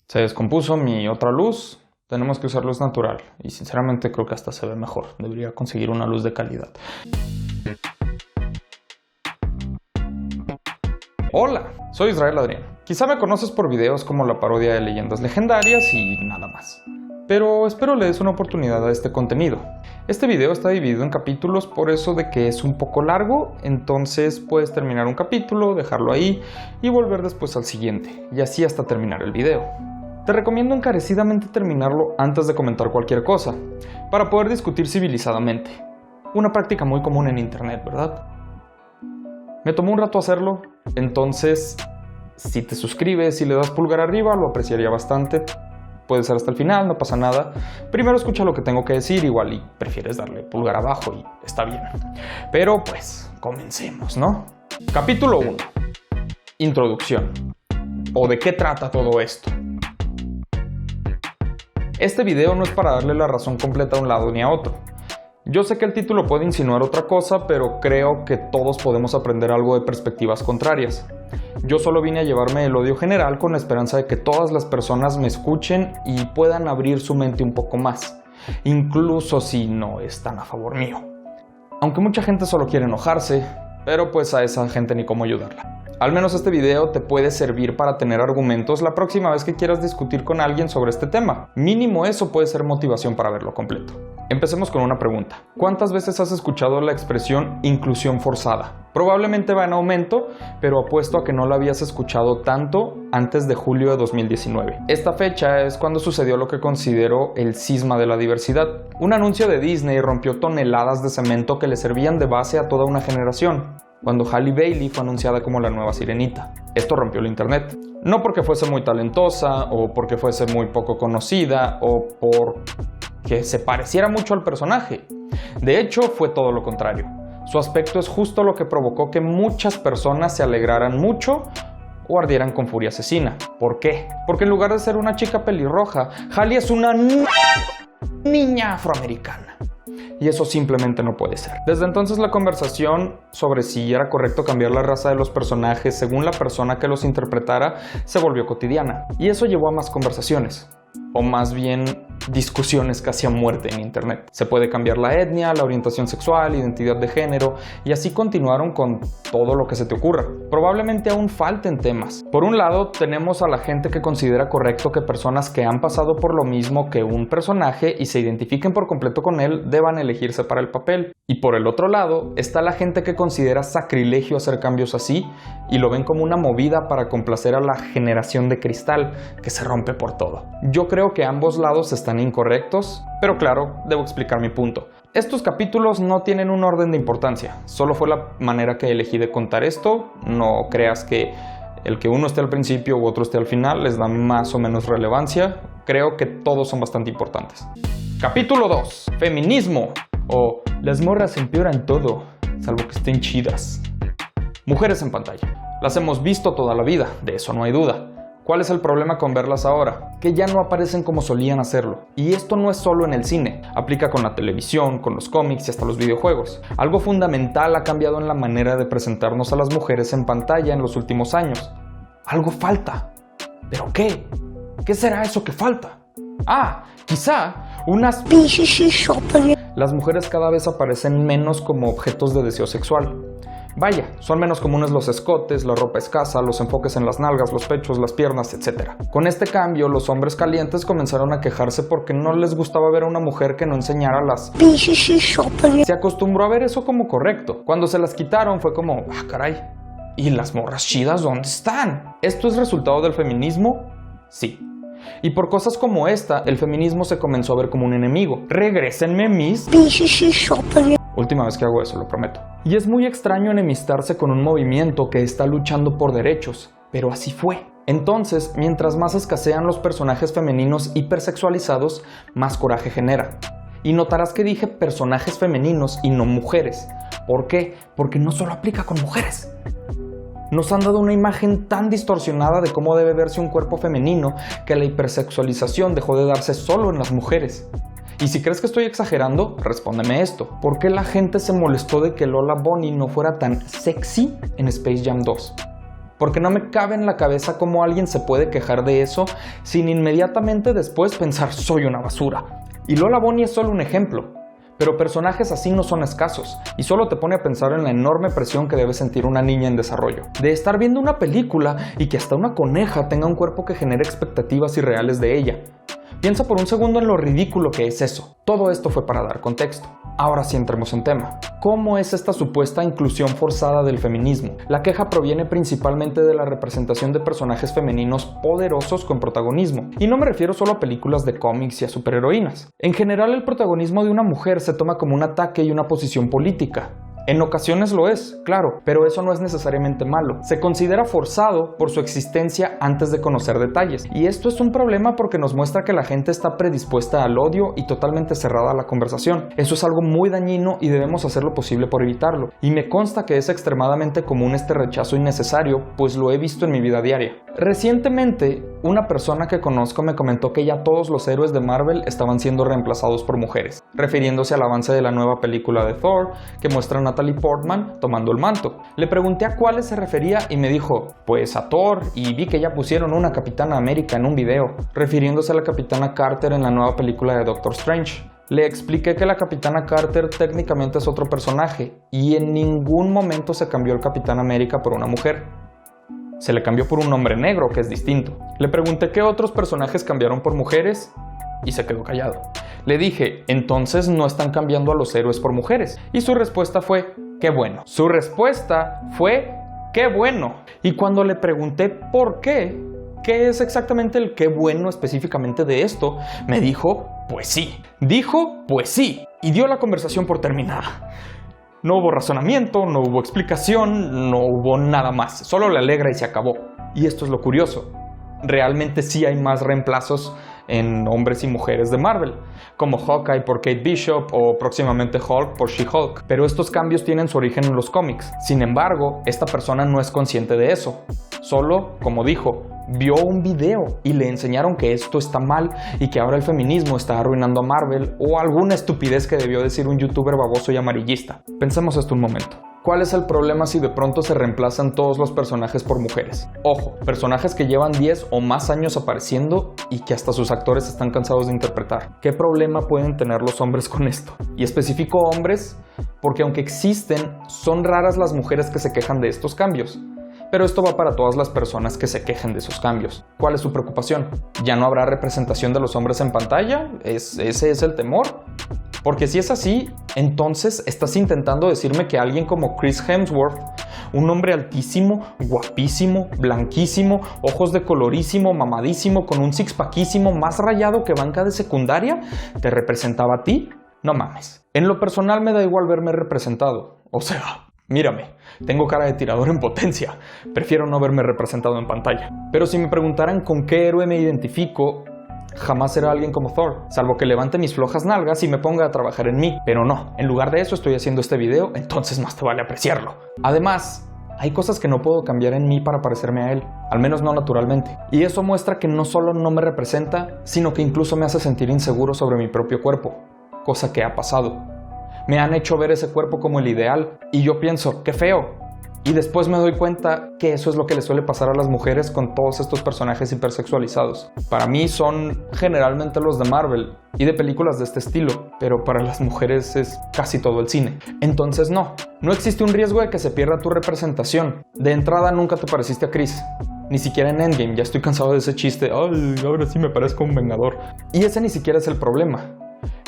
Se descompuso mi otra luz. Tenemos que usar luz natural. Y sinceramente creo que hasta se ve mejor. Debería conseguir una luz de calidad. Hola, soy Israel Adrián. Quizá me conoces por videos como la parodia de leyendas legendarias y nada más. Pero espero le des una oportunidad a este contenido. Este video está dividido en capítulos por eso de que es un poco largo, entonces puedes terminar un capítulo, dejarlo ahí y volver después al siguiente, y así hasta terminar el video. Te recomiendo encarecidamente terminarlo antes de comentar cualquier cosa, para poder discutir civilizadamente. Una práctica muy común en internet, ¿verdad? Me tomó un rato hacerlo, entonces si te suscribes y le das pulgar arriba lo apreciaría bastante. Puede ser hasta el final, no pasa nada. Primero escucha lo que tengo que decir, igual y prefieres darle pulgar abajo y está bien. Pero pues, comencemos, ¿no? Capítulo 1. Introducción. ¿O de qué trata todo esto? Este video no es para darle la razón completa a un lado ni a otro. Yo sé que el título puede insinuar otra cosa, pero creo que todos podemos aprender algo de perspectivas contrarias. Yo solo vine a llevarme el odio general con la esperanza de que todas las personas me escuchen y puedan abrir su mente un poco más, incluso si no están a favor mío. Aunque mucha gente solo quiere enojarse, pero pues a esa gente ni cómo ayudarla. Al menos este video te puede servir para tener argumentos la próxima vez que quieras discutir con alguien sobre este tema. Mínimo eso puede ser motivación para verlo completo. Empecemos con una pregunta. ¿Cuántas veces has escuchado la expresión inclusión forzada? Probablemente va en aumento, pero apuesto a que no la habías escuchado tanto antes de julio de 2019. Esta fecha es cuando sucedió lo que considero el cisma de la diversidad. Un anuncio de Disney rompió toneladas de cemento que le servían de base a toda una generación, cuando Halle Bailey fue anunciada como la nueva Sirenita. Esto rompió el internet. No porque fuese muy talentosa, o porque fuese muy poco conocida, o por que se pareciera mucho al personaje. De hecho, fue todo lo contrario. Su aspecto es justo lo que provocó que muchas personas se alegraran mucho o ardieran con furia asesina. ¿Por qué? Porque en lugar de ser una chica pelirroja, Halle es una niña afroamericana. Y eso simplemente no puede ser. Desde entonces la conversación sobre si era correcto cambiar la raza de los personajes según la persona que los interpretara se volvió cotidiana. Y eso llevó a más conversaciones. O más bien discusiones casi a muerte en internet. Se puede cambiar la etnia, la orientación sexual, identidad de género, y así continuaron con todo lo que se te ocurra. Probablemente aún falten temas. Por un lado, tenemos a la gente que considera correcto que personas que han pasado por lo mismo que un personaje y se identifiquen por completo con él deban elegirse para el papel. Y por el otro lado, está la gente que considera sacrilegio hacer cambios así y lo ven como una movida para complacer a la generación de cristal que se rompe por todo. Yo creo que ambos lados están incorrectos, pero claro, debo explicar mi punto. Estos capítulos no tienen un orden de importancia, solo fue la manera que elegí de contar esto. No creas que el que uno esté al principio u otro esté al final les da más o menos relevancia. Creo que todos son bastante importantes. Capítulo 2. Feminismo, o las morras empeoran todo, salvo que estén chidas. Mujeres en pantalla. Las hemos visto toda la vida, de eso no hay duda. ¿Cuál es el problema con verlas ahora? Que ya no aparecen como solían hacerlo. Y esto no es solo en el cine, aplica con la televisión, con los cómics y hasta los videojuegos. Algo fundamental ha cambiado en la manera de presentarnos a las mujeres en pantalla en los últimos años. Algo falta. ¿Pero qué? ¿Qué será eso que falta? Quizá unas... Las mujeres cada vez aparecen menos como objetos de deseo sexual. Vaya, son menos comunes los escotes, la ropa escasa, los enfoques en las nalgas, los pechos, las piernas, etc. Con este cambio, los hombres calientes comenzaron a quejarse porque no les gustaba ver a una mujer que no enseñara las... Se acostumbró a ver eso como correcto. Cuando se las quitaron fue como, caray, ¿y las morras chidas dónde están? ¿Esto es resultado del feminismo? Sí. Y por cosas como esta, el feminismo se comenzó a ver como un enemigo. ¡Regrésenme mis... Última vez que hago eso, lo prometo. Y es muy extraño enemistarse con un movimiento que está luchando por derechos, pero así fue. Entonces, mientras más escasean los personajes femeninos hipersexualizados, más coraje genera. Y notarás que dije personajes femeninos y no mujeres. ¿Por qué? Porque no solo aplica con mujeres. Nos han dado una imagen tan distorsionada de cómo debe verse un cuerpo femenino que la hipersexualización dejó de darse solo en las mujeres. Y si crees que estoy exagerando, respóndeme esto. ¿Por qué la gente se molestó de que Lola Bunny no fuera tan sexy en Space Jam 2? porque no me cabe en la cabeza cómo alguien se puede quejar de eso sin inmediatamente después pensar soy una basura. Y Lola Bunny es solo un ejemplo, pero personajes así no son escasos, y solo te pone a pensar en la enorme presión que debe sentir una niña en desarrollo, de estar viendo una película y que hasta una coneja tenga un cuerpo que genere expectativas irreales de ella. Piensa por un segundo en lo ridículo que es eso. Todo esto fue para dar contexto. Ahora sí entremos en tema. ¿Cómo es esta supuesta inclusión forzada del feminismo? La queja proviene principalmente de la representación de personajes femeninos poderosos con protagonismo. Y no me refiero solo a películas de cómics y a superheroínas. En general, el protagonismo de una mujer se toma como un ataque y una posición política. En ocasiones lo es, claro, pero eso no es necesariamente malo. Se considera forzado por su existencia antes de conocer detalles. Y esto es un problema porque nos muestra que la gente está predispuesta al odio y totalmente cerrada a la conversación. Eso es algo muy dañino y debemos hacer lo posible por evitarlo. Y me consta que es extremadamente común este rechazo innecesario, pues lo he visto en mi vida diaria. Recientemente, una persona que conozco me comentó que ya todos los héroes de Marvel estaban siendo reemplazados por mujeres, refiriéndose al avance de la nueva película de Thor, que muestra a Natalie Portman tomando el manto. Le pregunté a cuáles se refería y me dijo, pues a Thor, y vi que ya pusieron una Capitana América en un video, refiriéndose a la Capitana Carter en la nueva película de Doctor Strange. Le expliqué que la Capitana Carter técnicamente es otro personaje, y en ningún momento se cambió el Capitán América por una mujer. Se le cambió por un hombre negro, que es distinto. Le pregunté qué otros personajes cambiaron por mujeres y se quedó callado. Le dije, entonces no están cambiando a los héroes por mujeres. Y su respuesta fue, qué bueno. Su respuesta fue, qué bueno. Y cuando le pregunté por qué es exactamente el qué bueno específicamente de esto, me dijo, pues sí. Dijo, pues sí. Y dio la conversación por terminada. No hubo razonamiento, no hubo explicación, no hubo nada más. Solo le alegra y se acabó. Y esto es lo curioso. Realmente sí hay más reemplazos en hombres y mujeres de Marvel, como Hawkeye por Kate Bishop o próximamente Hulk por She-Hulk. Pero estos cambios tienen su origen en los cómics. Sin embargo, esta persona no es consciente de eso. Solo, como dijo, vio un video y le enseñaron que esto está mal y que ahora el feminismo está arruinando a Marvel o alguna estupidez que debió decir un youtuber baboso y amarillista. Pensemos esto un momento. ¿Cuál es el problema si de pronto se reemplazan todos los personajes por mujeres? Ojo, personajes que llevan 10 o más años apareciendo y que hasta sus actores están cansados de interpretar. ¿Qué problema pueden tener los hombres con esto? Y especifico hombres porque aunque existen, son raras las mujeres que se quejan de estos cambios. Pero esto va para todas las personas que se quejen de esos cambios. ¿Cuál es su preocupación? ¿Ya no habrá representación de los hombres en pantalla? ¿Ese es el temor? Porque si es así, entonces estás intentando decirme que alguien como Chris Hemsworth, un hombre altísimo, guapísimo, blanquísimo, ojos de colorísimo, mamadísimo, con un six-packísimo más rayado que banca de secundaria, ¿te representaba a ti? No mames. En lo personal me da igual verme representado. O sea, mírame, tengo cara de tirador en potencia. Prefiero no verme representado en pantalla. Pero si me preguntaran con qué héroe me identifico, jamás será alguien como Thor, salvo que levante mis flojas nalgas y me ponga a trabajar en mí. Pero no, en lugar de eso estoy haciendo este video, entonces más te vale apreciarlo. Además, hay cosas que no puedo cambiar en mí para parecerme a él, al menos no naturalmente. Y eso muestra que no solo no me representa, sino que incluso me hace sentir inseguro sobre mi propio cuerpo, cosa que ha pasado. Me han hecho ver ese cuerpo como el ideal y yo pienso, ¡qué feo! Y después me doy cuenta que eso es lo que le suele pasar a las mujeres con todos estos personajes hipersexualizados. Para mí son generalmente los de Marvel y de películas de este estilo, pero para las mujeres es casi todo el cine. Entonces no existe un riesgo de que se pierda tu representación. De entrada nunca te pareciste a Chris. Ni siquiera en Endgame, ya estoy cansado de ese chiste, ¡ay, ahora sí me parezco un vengador! Y ese ni siquiera es el problema.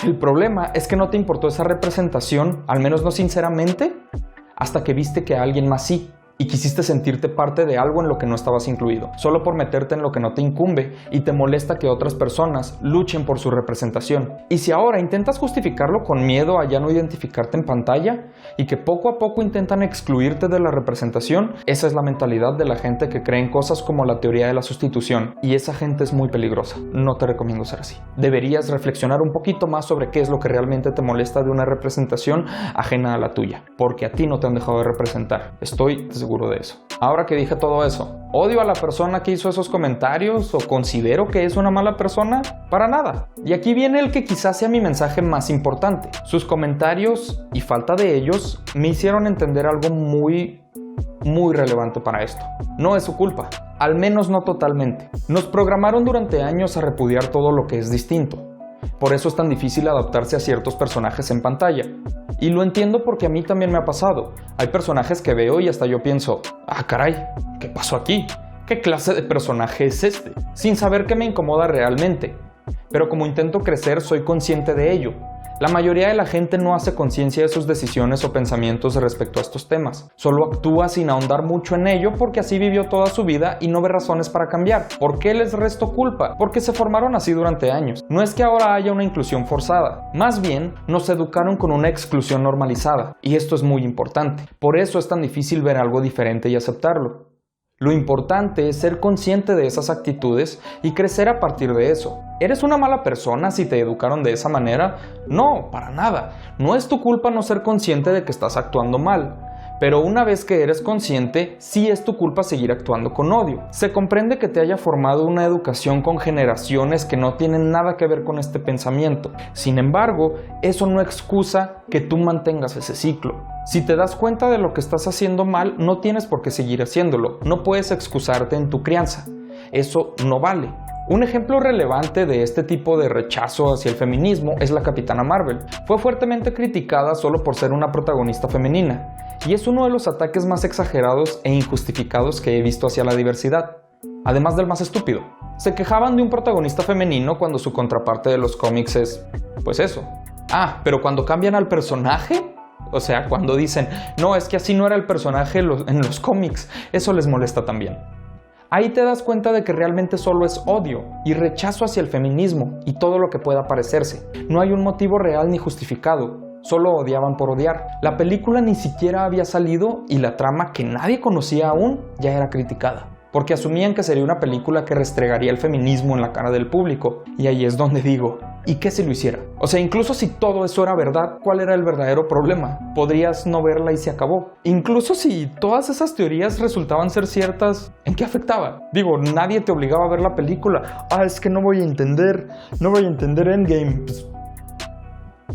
El problema es que no te importó esa representación, al menos no sinceramente, hasta que viste que a alguien más sí, y quisiste sentirte parte de algo en lo que no estabas incluido, solo por meterte en lo que no te incumbe y te molesta que otras personas luchen por su representación. Y si ahora intentas justificarlo con miedo a ya no identificarte en pantalla y que poco a poco intentan excluirte de la representación, esa es la mentalidad de la gente que cree en cosas como la teoría de la sustitución, y esa gente es muy peligrosa. No te recomiendo ser así. Deberías reflexionar un poquito más sobre qué es lo que realmente te molesta de una representación ajena a la tuya, porque a ti no te han dejado de representar. Estoy seguro de eso. Ahora que dije todo eso, ¿odio a la persona que hizo esos comentarios o considero que es una mala persona? Para nada. Y aquí viene el que quizás sea mi mensaje más importante. Sus comentarios y falta de ellos me hicieron entender algo muy muy relevante para esto. No es su culpa, al menos no totalmente. Nos programaron durante años a repudiar todo lo que es distinto. Por eso es tan difícil adaptarse a ciertos personajes en pantalla. Y lo entiendo porque a mí también me ha pasado. Hay personajes que veo y hasta yo pienso, ah caray, ¿qué pasó aquí? ¿Qué clase de personaje es este? Sin saber qué me incomoda realmente. Pero como intento crecer, soy consciente de ello. La mayoría de la gente no hace conciencia de sus decisiones o pensamientos respecto a estos temas. Solo actúa sin ahondar mucho en ello porque así vivió toda su vida y no ve razones para cambiar. ¿Por qué les resto culpa? Porque se formaron así durante años. No es que ahora haya una inclusión forzada. Más bien, nos educaron con una exclusión normalizada. Y esto es muy importante. Por eso es tan difícil ver algo diferente y aceptarlo. Lo importante es ser consciente de esas actitudes y crecer a partir de eso. ¿Eres una mala persona si te educaron de esa manera? No, para nada. No es tu culpa no ser consciente de que estás actuando mal. Pero una vez que eres consciente, sí es tu culpa seguir actuando con odio. Se comprende que te haya formado una educación con generaciones que no tienen nada que ver con este pensamiento. Sin embargo, eso no excusa que tú mantengas ese ciclo. Si te das cuenta de lo que estás haciendo mal, no tienes por qué seguir haciéndolo. No puedes excusarte en tu crianza. Eso no vale. Un ejemplo relevante de este tipo de rechazo hacia el feminismo es la Capitana Marvel. Fue fuertemente criticada solo por ser una protagonista femenina, y es uno de los ataques más exagerados e injustificados que he visto hacia la diversidad, además del más estúpido. Se quejaban de un protagonista femenino cuando su contraparte de los cómics es, pues eso. Ah, pero cuando cambian al personaje, o sea, cuando dicen, no, es que así no era el personaje en los cómics, eso les molesta también. Ahí te das cuenta de que realmente solo es odio y rechazo hacia el feminismo y todo lo que pueda parecerse. No hay un motivo real ni justificado, solo odiaban por odiar. La película ni siquiera había salido y la trama que nadie conocía aún ya era criticada, porque asumían que sería una película que restregaría el feminismo en la cara del público. Y ahí es donde digo, ¿y qué si lo hiciera? O sea, incluso si todo eso era verdad, ¿cuál era el verdadero problema? Podrías no verla y se acabó. Incluso si todas esas teorías resultaban ser ciertas, ¿en qué afectaba? Digo, nadie te obligaba a ver la película. Ah, es que no voy a entender Endgame. Pues,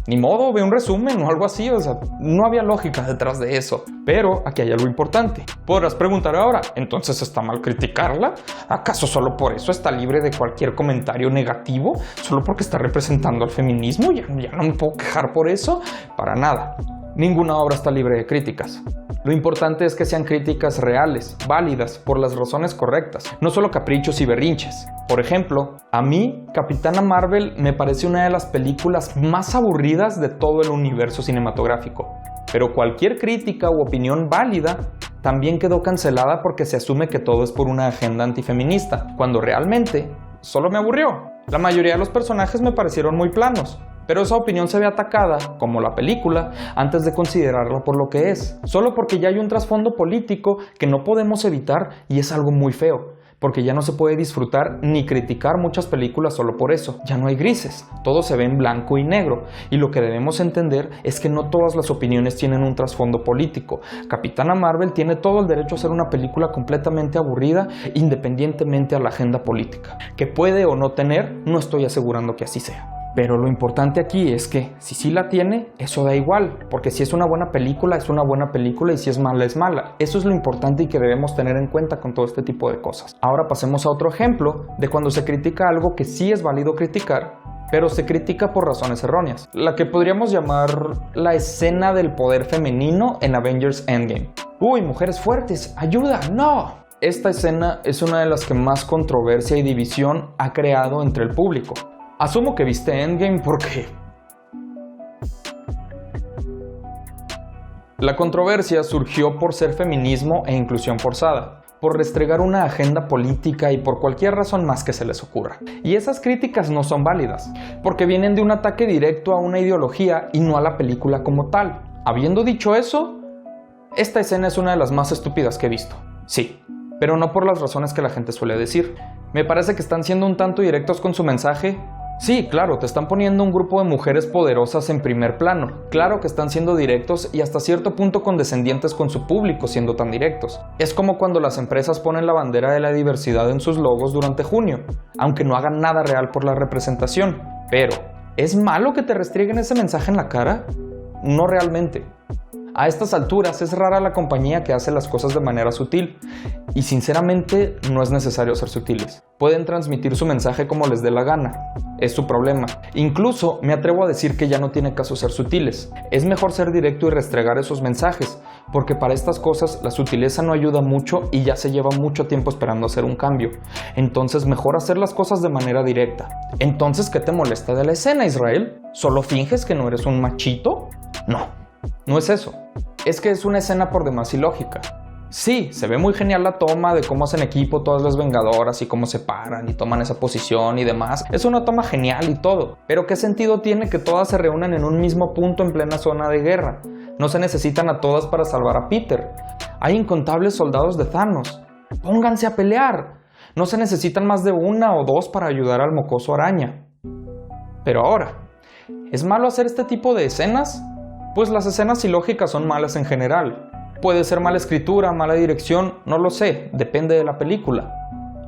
ni modo, ve un resumen o algo así, o sea, no había lógica detrás de eso. Pero aquí hay algo importante. Podrás preguntar ahora, ¿entonces está mal criticarla? ¿Acaso solo por eso está libre de cualquier comentario negativo? ¿Solo porque está representando al feminismo? ¿Ya no me puedo quejar por eso? Para nada. Ninguna obra está libre de críticas. Lo importante es que sean críticas reales, válidas, por las razones correctas, no solo caprichos y berrinches. Por ejemplo, a mí, Capitana Marvel me parece una de las películas más aburridas de todo el universo cinematográfico. Pero cualquier crítica u opinión válida también quedó cancelada porque se asume que todo es por una agenda antifeminista, cuando realmente solo me aburrió. La mayoría de los personajes me parecieron muy planos. Pero esa opinión se ve atacada, como la película, antes de considerarla por lo que es. Solo porque ya hay un trasfondo político que no podemos evitar y es algo muy feo. Porque ya no se puede disfrutar ni criticar muchas películas solo por eso. Ya no hay grises, todo se ve en blanco y negro. Y lo que debemos entender es que no todas las opiniones tienen un trasfondo político. Capitana Marvel tiene todo el derecho a ser una película completamente aburrida, independientemente a la agenda política. Que puede o no tener, no estoy asegurando que así sea. Pero lo importante aquí es que si sí la tiene, eso da igual, porque si es una buena película, es una buena película y si es mala, es mala. Eso es lo importante y que debemos tener en cuenta con todo este tipo de cosas. Ahora pasemos a otro ejemplo de cuando se critica algo que sí es válido criticar, pero se critica por razones erróneas. La que podríamos llamar la escena del poder femenino en Avengers Endgame. ¡Uy, mujeres fuertes! ¡Ayuda! ¡No! Esta escena es una de las que más controversia y división ha creado entre el público. Asumo que viste Endgame porque... La controversia surgió por ser feminismo e inclusión forzada, por restregar una agenda política y por cualquier razón más que se les ocurra. Y esas críticas no son válidas, porque vienen de un ataque directo a una ideología y no a la película como tal. Habiendo dicho eso, esta escena es una de las más estúpidas que he visto. Sí, pero no por las razones que la gente suele decir. Me parece que están siendo un tanto directos con su mensaje. Sí, claro, te están poniendo un grupo de mujeres poderosas en primer plano. Claro que están siendo directos y hasta cierto punto condescendientes con su público siendo tan directos. Es como cuando las empresas ponen la bandera de la diversidad en sus logos durante junio, aunque no hagan nada real por la representación. Pero, ¿es malo que te restrieguen ese mensaje en la cara? No realmente. A estas alturas es rara la compañía que hace las cosas de manera sutil, y sinceramente no es necesario ser sutiles. Pueden transmitir su mensaje como les dé la gana, es su problema. Incluso me atrevo a decir que ya no tiene caso ser sutiles. Es mejor ser directo y restregar esos mensajes, porque para estas cosas la sutileza no ayuda mucho y ya se lleva mucho tiempo esperando hacer un cambio. Entonces mejor hacer las cosas de manera directa. Entonces, ¿qué te molesta de la escena, Israel? ¿Solo finges que no eres un machito? No es eso. Es que es una escena por demás ilógica. Sí, se ve muy genial la toma de cómo hacen equipo todas las vengadoras y cómo se paran y toman esa posición y demás. Es una toma genial y todo. Pero ¿qué sentido tiene que todas se reúnan en un mismo punto en plena zona de guerra? No se necesitan a todas para salvar a Peter. Hay incontables soldados de Thanos. Pónganse a pelear. No se necesitan más de una o dos para ayudar al mocoso araña. Pero ahora, ¿es malo hacer este tipo de escenas? Pues las escenas ilógicas son malas en general. Puede ser mala escritura, mala dirección, no lo sé, depende de la película.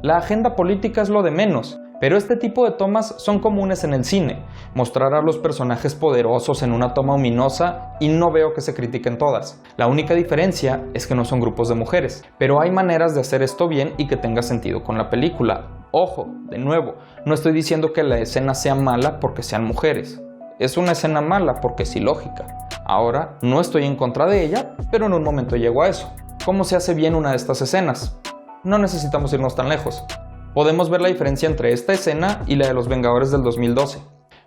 La agenda política es lo de menos, pero este tipo de tomas son comunes en el cine. Mostrar a los personajes poderosos en una toma ominosa y no veo que se critiquen todas. La única diferencia es que no son grupos de mujeres, pero hay maneras de hacer esto bien y que tenga sentido con la película. Ojo, de nuevo, no estoy diciendo que la escena sea mala porque sean mujeres. Es una escena mala porque es ilógica. Ahora, no estoy en contra de ella, pero en un momento llego a eso. ¿Cómo se hace bien una de estas escenas? No necesitamos irnos tan lejos. Podemos ver la diferencia entre esta escena y la de los Vengadores del 2012,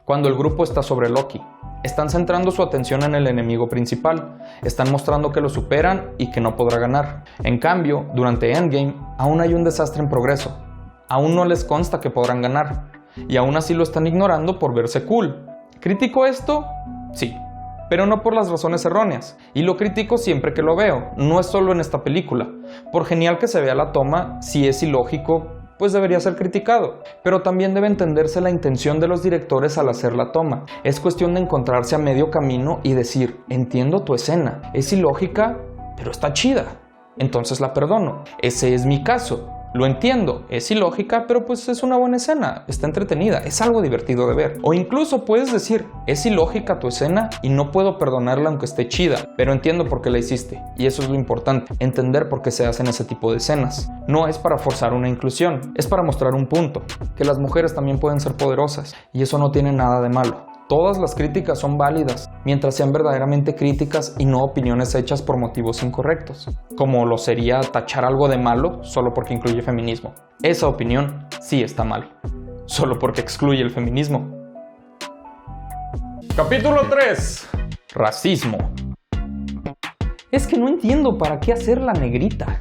cuando el grupo está sobre Loki. Están centrando su atención en el enemigo principal, están mostrando que lo superan y que no podrá ganar. En cambio, durante Endgame, aún hay un desastre en progreso. Aún no les consta que podrán ganar, y aún así lo están ignorando por verse cool. ¿Critico esto? Sí, pero no por las razones erróneas, y lo critico siempre que lo veo, no es solo en esta película. Por genial que se vea la toma, si es ilógico, pues debería ser criticado, pero también debe entenderse la intención de los directores al hacer la toma. Es cuestión de encontrarse a medio camino y decir, entiendo tu escena, es ilógica, pero está chida, entonces la perdono. Ese es mi caso. Lo entiendo, es ilógica, pero pues es una buena escena, está entretenida, es algo divertido de ver. O incluso puedes decir, es ilógica tu escena y no puedo perdonarla aunque esté chida, pero entiendo por qué la hiciste. Y eso es lo importante, entender por qué se hacen ese tipo de escenas. No es para forzar una inclusión, es para mostrar un punto, que las mujeres también pueden ser poderosas, y eso no tiene nada de malo. Todas las críticas son válidas, mientras sean verdaderamente críticas y no opiniones hechas por motivos incorrectos, como lo sería tachar algo de malo solo porque incluye feminismo. Esa opinión sí está mal, solo porque excluye el feminismo. Capítulo 3. Racismo. Es que no entiendo para qué hacer la negrita.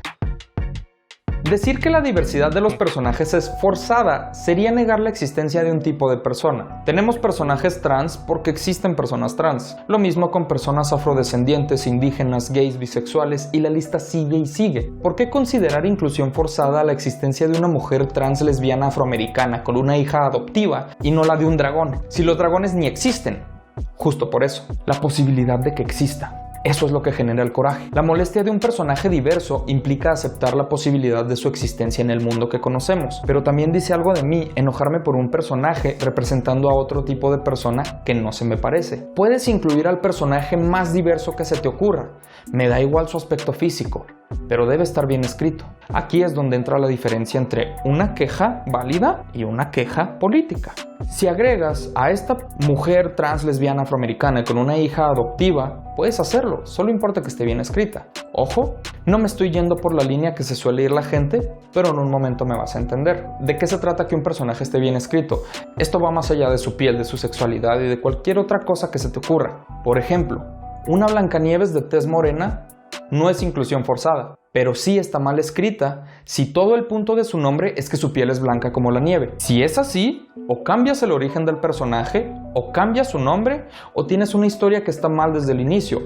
Decir que la diversidad de los personajes es forzada sería negar la existencia de un tipo de persona. Tenemos personajes trans porque existen personas trans. Lo mismo con personas afrodescendientes, indígenas, gays, bisexuales y la lista sigue y sigue. ¿Por qué considerar inclusión forzada la existencia de una mujer trans lesbiana afroamericana con una hija adoptiva y no la de un dragón? Si los dragones ni existen. Justo por eso, la posibilidad de que exista. Eso es lo que genera el coraje. La molestia de un personaje diverso implica aceptar la posibilidad de su existencia en el mundo que conocemos, pero también dice algo de mí enojarme por un personaje representando a otro tipo de persona que no se me parece. Puedes incluir al personaje más diverso que se te ocurra, me da igual su aspecto físico, pero debe estar bien escrito. Aquí es donde entra la diferencia entre una queja válida y una queja política. Si agregas a esta mujer trans lesbiana afroamericana con una hija adoptiva, puedes hacerlo, solo importa que esté bien escrita. Ojo, no me estoy yendo por la línea que se suele ir la gente, pero en un momento me vas a entender. ¿De qué se trata que un personaje esté bien escrito? Esto va más allá de su piel, de su sexualidad y de cualquier otra cosa que se te ocurra. Por ejemplo, una Blancanieves de tez morena no es inclusión forzada, pero sí está mal escrita si todo el punto de su nombre es que su piel es blanca como la nieve. Si es así, o cambias el origen del personaje, o cambias su nombre, o tienes una historia que está mal desde el inicio.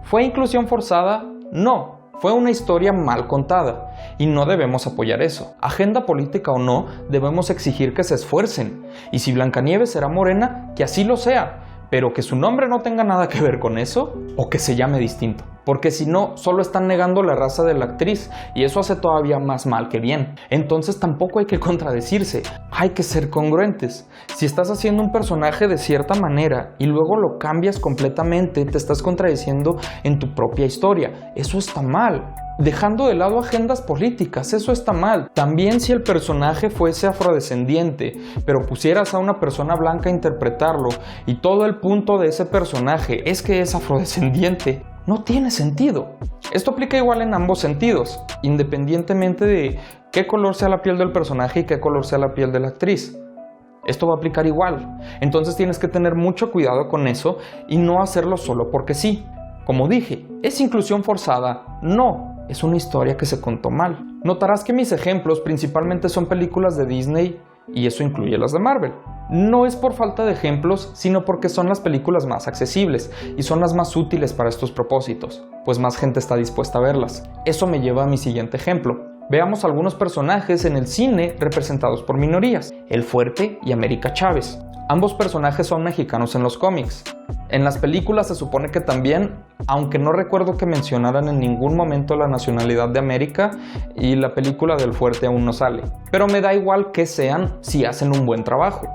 ¿Fue inclusión forzada? No. Fue una historia mal contada, y no debemos apoyar eso. Agenda política o no, debemos exigir que se esfuercen, y si Blancanieves será morena, que así lo sea, pero que su nombre no tenga nada que ver con eso o que se llame distinto. Porque si no, solo están negando la raza de la actriz y eso hace todavía más mal que bien. Entonces tampoco hay que contradecirse, hay que ser congruentes. Si estás haciendo un personaje de cierta manera y luego lo cambias completamente, te estás contradiciendo en tu propia historia. Eso está mal. Dejando de lado agendas políticas, eso está mal. También si el personaje fuese afrodescendiente, pero pusieras a una persona blanca a interpretarlo y todo el punto de ese personaje es que es afrodescendiente, no tiene sentido. Esto aplica igual en ambos sentidos, independientemente de qué color sea la piel del personaje y qué color sea la piel de la actriz. Esto va a aplicar igual. Entonces tienes que tener mucho cuidado con eso y no hacerlo solo porque sí. Como dije, ¿es inclusión forzada? No. Es una historia que se contó mal. Notarás que mis ejemplos principalmente son películas de Disney y eso incluye las de Marvel. No es por falta de ejemplos, sino porque son las películas más accesibles y son las más útiles para estos propósitos, pues más gente está dispuesta a verlas. Eso me lleva a mi siguiente ejemplo. Veamos algunos personajes en el cine representados por minorías, El Fuerte y América Chávez. Ambos personajes son mexicanos en los cómics. En las películas se supone que también, aunque no recuerdo que mencionaran en ningún momento la nacionalidad de América y la película del Fuerte aún no sale. Pero me da igual que sean si hacen un buen trabajo.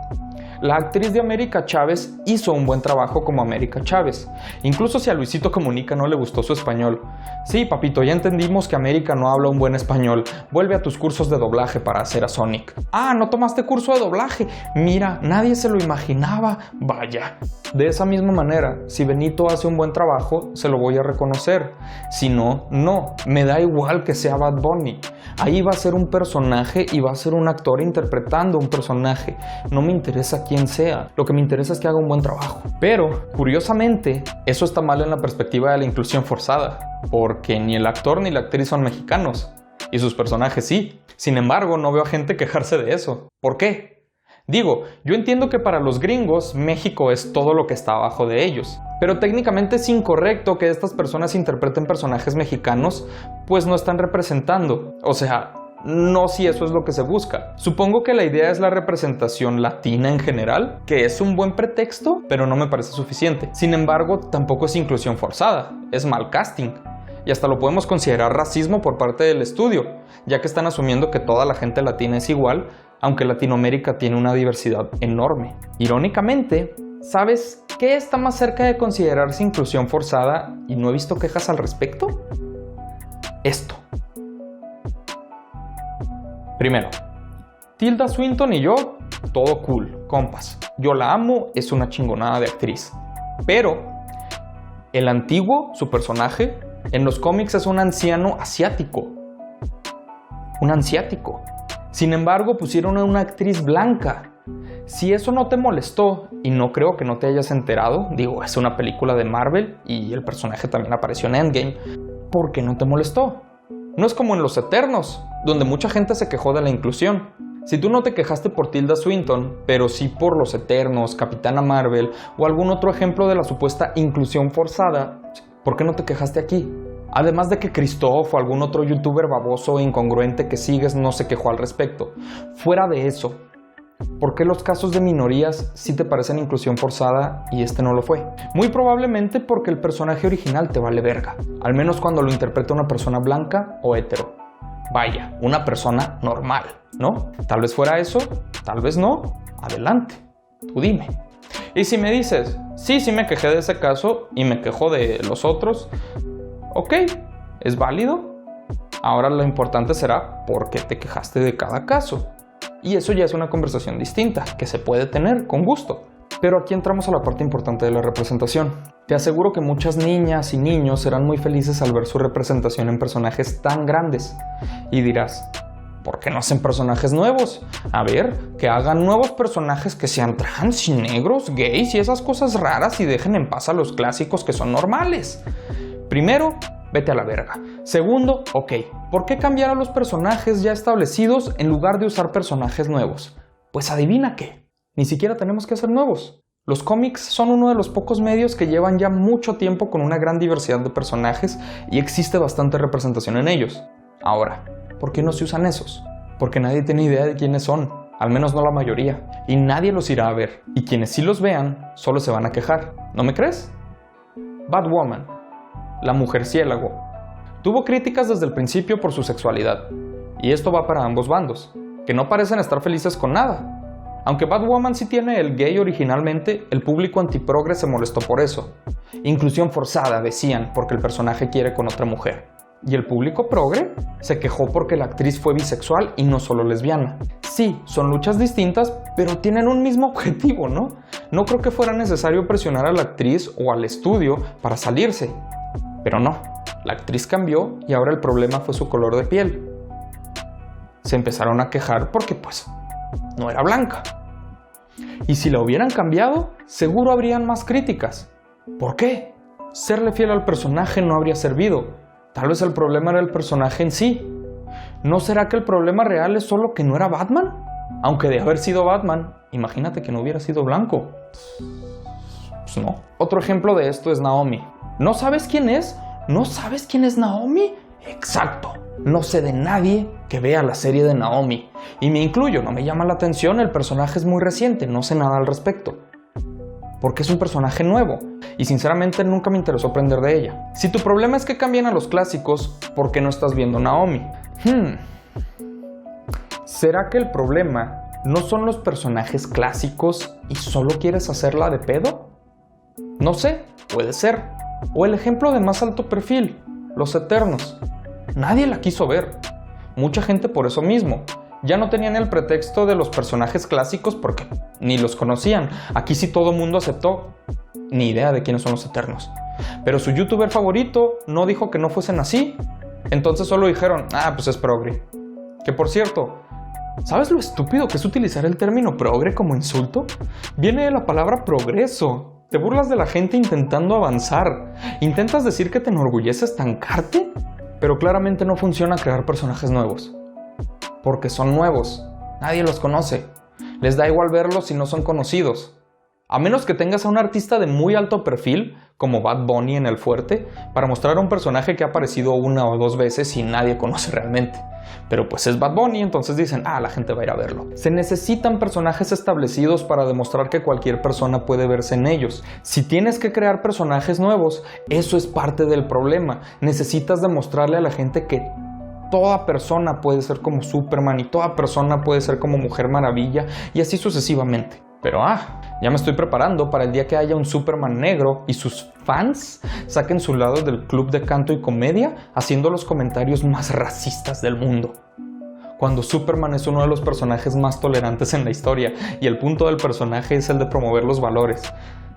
La actriz de América Chávez hizo un buen trabajo como América Chávez, incluso si a Luisito Comunica no le gustó su español. Sí, papito, ya entendimos que América no habla un buen español. Vuelve a tus cursos de doblaje para hacer a Sonic. Ah, ¿no tomaste curso de doblaje? Mira, nadie se lo imaginaba. Vaya. De esa misma manera, si Benito hace un buen trabajo, se lo voy a reconocer. Si no, no. Me da igual que sea Bad Bunny. Ahí va a ser un personaje y va a ser un actor interpretando un personaje. No me interesa quién sea. Lo que me interesa es que haga un buen trabajo. Pero, curiosamente, eso está mal en la perspectiva de la inclusión forzada. Porque ni el actor ni la actriz son mexicanos. Y sus personajes sí. Sin embargo, no veo a gente quejarse de eso. ¿Por qué? Digo, yo entiendo que para los gringos, México es todo lo que está abajo de ellos. Pero técnicamente es incorrecto que estas personas interpreten personajes mexicanos, pues no están representando. O sea, no si eso es lo que se busca. Supongo que la idea es la representación latina en general, que es un buen pretexto, pero no me parece suficiente. Sin embargo, tampoco es inclusión forzada, es mal casting. Y hasta lo podemos considerar racismo por parte del estudio, ya que están asumiendo que toda la gente latina es igual, aunque Latinoamérica tiene una diversidad enorme. Irónicamente, ¿sabes qué está más cerca de considerarse inclusión forzada y no he visto quejas al respecto? Esto. Primero, Tilda Swinton y yo, todo cool, compas. Yo la amo, es una chingonada de actriz. Pero, el antiguo, su personaje, en los cómics es un anciano asiático. Un asiático. Sin embargo, pusieron a una actriz blanca. Si eso no te molestó, y no creo que no te hayas enterado, digo, es una película de Marvel y el personaje también apareció en Endgame, ¿por qué no te molestó? No es como en Los Eternos, donde mucha gente se quejó de la inclusión. Si tú no te quejaste por Tilda Swinton, pero sí por Los Eternos, Capitana Marvel o algún otro ejemplo de la supuesta inclusión forzada, ¿por qué no te quejaste aquí? Además de que Christoph o algún otro youtuber baboso e incongruente que sigues no se quejó al respecto. Fuera de eso, ¿por qué los casos de minorías sí te parecen inclusión forzada y este no lo fue? Muy probablemente porque el personaje original te vale verga, al menos cuando lo interpreta una persona blanca o hetero. Vaya, una persona normal, ¿no? Tal vez fuera eso, tal vez no. Adelante, tú dime. Y si me dices, sí me quejé de ese caso y me quejo de los otros, ok, es válido. Ahora lo importante será por qué te quejaste de cada caso. Y eso ya es una conversación distinta, que se puede tener con gusto. Pero aquí entramos a la parte importante de la representación. Te aseguro que muchas niñas y niños serán muy felices al ver su representación en personajes tan grandes. Y dirás, ¿por qué no hacen personajes nuevos? A ver, que hagan nuevos personajes que sean trans y negros, gays y esas cosas raras y dejen en paz a los clásicos que son normales. Primero, vete a la verga. Segundo, ok, ¿por qué cambiar a los personajes ya establecidos en lugar de usar personajes nuevos? Pues adivina qué, ni siquiera tenemos que hacer nuevos. Los cómics son uno de los pocos medios que llevan ya mucho tiempo con una gran diversidad de personajes y existe bastante representación en ellos. Ahora, ¿por qué no se usan esos? Porque nadie tiene idea de quiénes son. al menos no la mayoría, y nadie los irá a ver, y quienes sí los vean, solo se van a quejar. ¿No me crees? Batwoman, la mujerciélago, tuvo críticas desde el principio por su sexualidad, y esto va para ambos bandos, que no parecen estar felices con nada. Aunque Batwoman sí tiene el gay originalmente, el público antiprogre se molestó por eso. Inclusión forzada, decían, porque el personaje quiere con otra mujer. ¿Y el público progre? Se quejó porque la actriz fue bisexual y no solo lesbiana. Sí, son luchas distintas, pero tienen un mismo objetivo, ¿no? No creo que fuera necesario presionar a la actriz o al estudio para salirse. Pero no, la actriz cambió y ahora el problema fue su color de piel. Se empezaron a quejar porque, pues, no era blanca. Y si la hubieran cambiado, seguro habrían más críticas. ¿Por qué? Serle fiel al personaje no habría servido. Tal vez el problema era el personaje en sí. ¿No será que el problema real es solo que no era Batman? Aunque de haber sido Batman, imagínate que no hubiera sido blanco. Pues no. Otro ejemplo de esto es Naomi. ¿No sabes quién es? ¿No sabes quién es Naomi? Exacto. No sé de nadie que vea la serie de Naomi. Y me incluyo, no me llama la atención, el personaje es muy reciente, no sé nada al respecto. Porque es un personaje nuevo, y sinceramente nunca me interesó aprender de ella. Si tu problema es que cambien a los clásicos, ¿por qué no estás viendo Naomi? ¿Será que el problema no son los personajes clásicos y solo quieres hacerla de pedo? No sé, puede ser. O el ejemplo de más alto perfil, Los Eternos. Nadie la quiso ver. Mucha gente por eso mismo. Ya no tenían el pretexto de los personajes clásicos porque ni los conocían. Aquí sí todo mundo aceptó. Ni idea de quiénes son los Eternos. Pero su youtuber favorito no dijo que no fuesen así. Entonces solo dijeron, pues es progre. Que por cierto, ¿sabes lo estúpido que es utilizar el término progre como insulto? Viene de la palabra progreso. Te burlas de la gente intentando avanzar. ¿Intentas decir que te enorgullece estancarte? Pero claramente no funciona crear personajes nuevos. Porque son nuevos. Nadie los conoce. Les da igual verlos si no son conocidos. A menos que tengas a un artista de muy alto perfil, como Bad Bunny en El Fuerte, para mostrar a un personaje que ha aparecido una o dos veces y nadie conoce realmente. Pero pues es Bad Bunny, entonces dicen, la gente va a ir a verlo. Se necesitan personajes establecidos para demostrar que cualquier persona puede verse en ellos. Si tienes que crear personajes nuevos, eso es parte del problema. Necesitas demostrarle a la gente que toda persona puede ser como Superman y toda persona puede ser como Mujer Maravilla y así sucesivamente. Pero ya me estoy preparando para el día que haya un Superman negro y sus fans saquen su lado del club de canto y comedia haciendo los comentarios más racistas del mundo. Cuando Superman es uno de los personajes más tolerantes en la historia y el punto del personaje es el de promover los valores.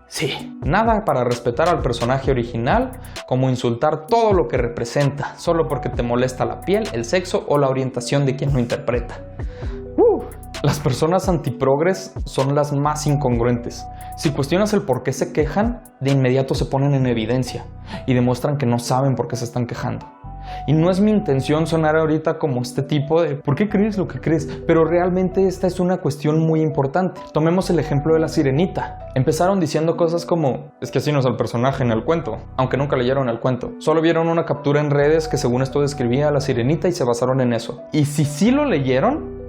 Sí, nada para respetar al personaje original como insultar todo lo que representa solo porque te molesta la piel, el sexo o la orientación de quien lo interpreta. Las personas antiprogres son las más incongruentes. Si cuestionas el por qué se quejan, de inmediato se ponen en evidencia y demuestran que no saben por qué se están quejando. Y no es mi intención sonar ahorita como este tipo de ¿por qué crees lo que crees? Pero realmente esta es una cuestión muy importante. Tomemos el ejemplo de La Sirenita. Empezaron diciendo cosas como es que así no es el personaje en el cuento, aunque nunca leyeron el cuento. Solo vieron una captura en redes que según esto describía a La Sirenita y se basaron en eso. Y si sí lo leyeron,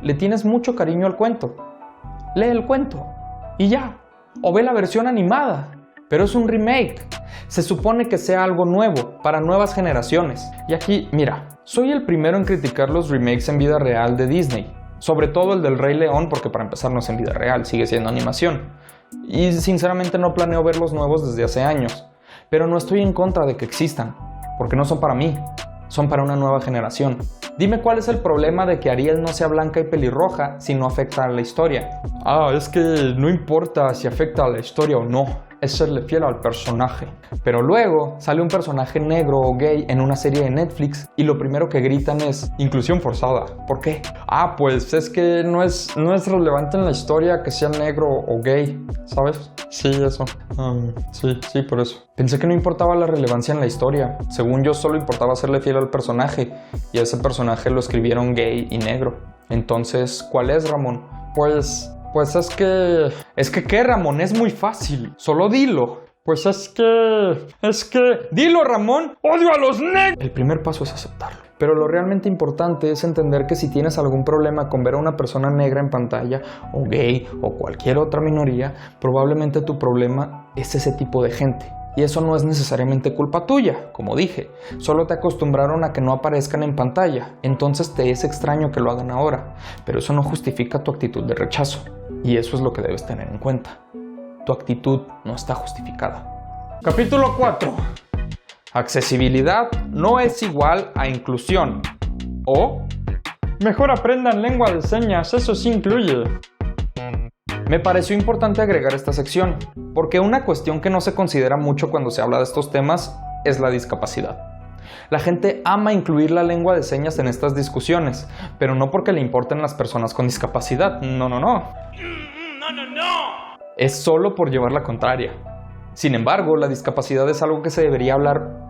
le tienes mucho cariño al cuento. Lee el cuento y ya. O ve la versión animada. Pero es un remake. Se supone que sea algo nuevo, para nuevas generaciones. Y aquí, mira, soy el primero en criticar los remakes en vida real de Disney. Sobre todo el del Rey León, porque para empezar no es en vida real, sigue siendo animación. Y sinceramente no planeo ver los nuevos desde hace años. Pero no estoy en contra de que existan, porque no son para mí. Son para una nueva generación. Dime cuál es el problema de que Ariel no sea blanca y pelirroja si no afecta a la historia. Es que no importa si afecta a la historia o no. Es serle fiel al personaje. Pero luego sale un personaje negro o gay en una serie de Netflix y lo primero que gritan es inclusión forzada. ¿Por qué? Pues es que no es relevante en la historia que sea negro o gay, ¿sabes? Sí, eso. Sí, por eso. Pensé que no importaba la relevancia en la historia. Según yo, solo importaba serle fiel al personaje. Y a ese personaje lo escribieron gay y negro. Entonces, ¿cuál es, Ramón? Pues es que... ¿qué, Ramón? Es muy fácil. Solo dilo. Pues es que... ¡Dilo, Ramón! ¡Odio a los negros! El primer paso es aceptarlo. Pero lo realmente importante es entender que si tienes algún problema con ver a una persona negra en pantalla, o gay, o cualquier otra minoría, probablemente tu problema es ese tipo de gente. Y eso no es necesariamente culpa tuya, como dije, solo te acostumbraron a que no aparezcan en pantalla, entonces te es extraño que lo hagan ahora, pero eso no justifica tu actitud de rechazo, y eso es lo que debes tener en cuenta. Tu actitud no está justificada. Capítulo 4. Accesibilidad no es igual a inclusión. O mejor aprendan lengua de señas, eso sí incluye. Me pareció importante agregar esta sección, porque una cuestión que no se considera mucho cuando se habla de estos temas es la discapacidad. La gente ama incluir la lengua de señas en estas discusiones, pero no porque le importen las personas con discapacidad, no. Es solo por llevar la contraria. Sin embargo, la discapacidad es algo que se debería hablar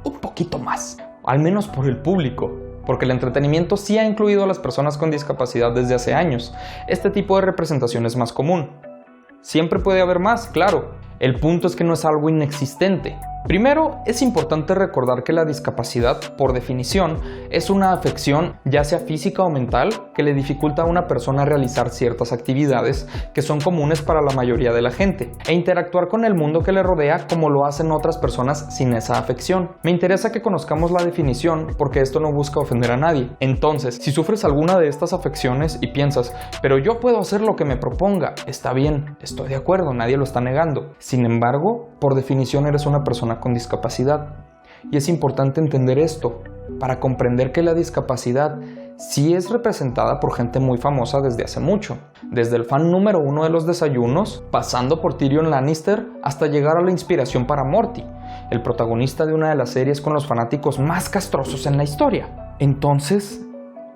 un poquito más, al menos por el público, porque el entretenimiento sí ha incluido a las personas con discapacidad desde hace años. Este tipo de representación es más común. Siempre puede haber más, claro. El punto es que no es algo inexistente. Primero, es importante recordar que la discapacidad, por definición, es una afección, ya sea física o mental, que le dificulta a una persona realizar ciertas actividades que son comunes para la mayoría de la gente, e interactuar con el mundo que le rodea como lo hacen otras personas sin esa afección. Me interesa que conozcamos la definición porque esto no busca ofender a nadie. Entonces, si sufres alguna de estas afecciones y piensas, pero yo puedo hacer lo que me proponga, está bien, estoy de acuerdo, nadie lo está negando. Sin embargo, por definición eres una persona con discapacidad. Y es importante entender esto para comprender que la discapacidad sí es representada por gente muy famosa desde hace mucho. Desde el fan número 1 de los desayunos, pasando por Tyrion Lannister, hasta llegar a la inspiración para Morty, el protagonista de una de las series con los fanáticos más castrosos en la historia. Entonces,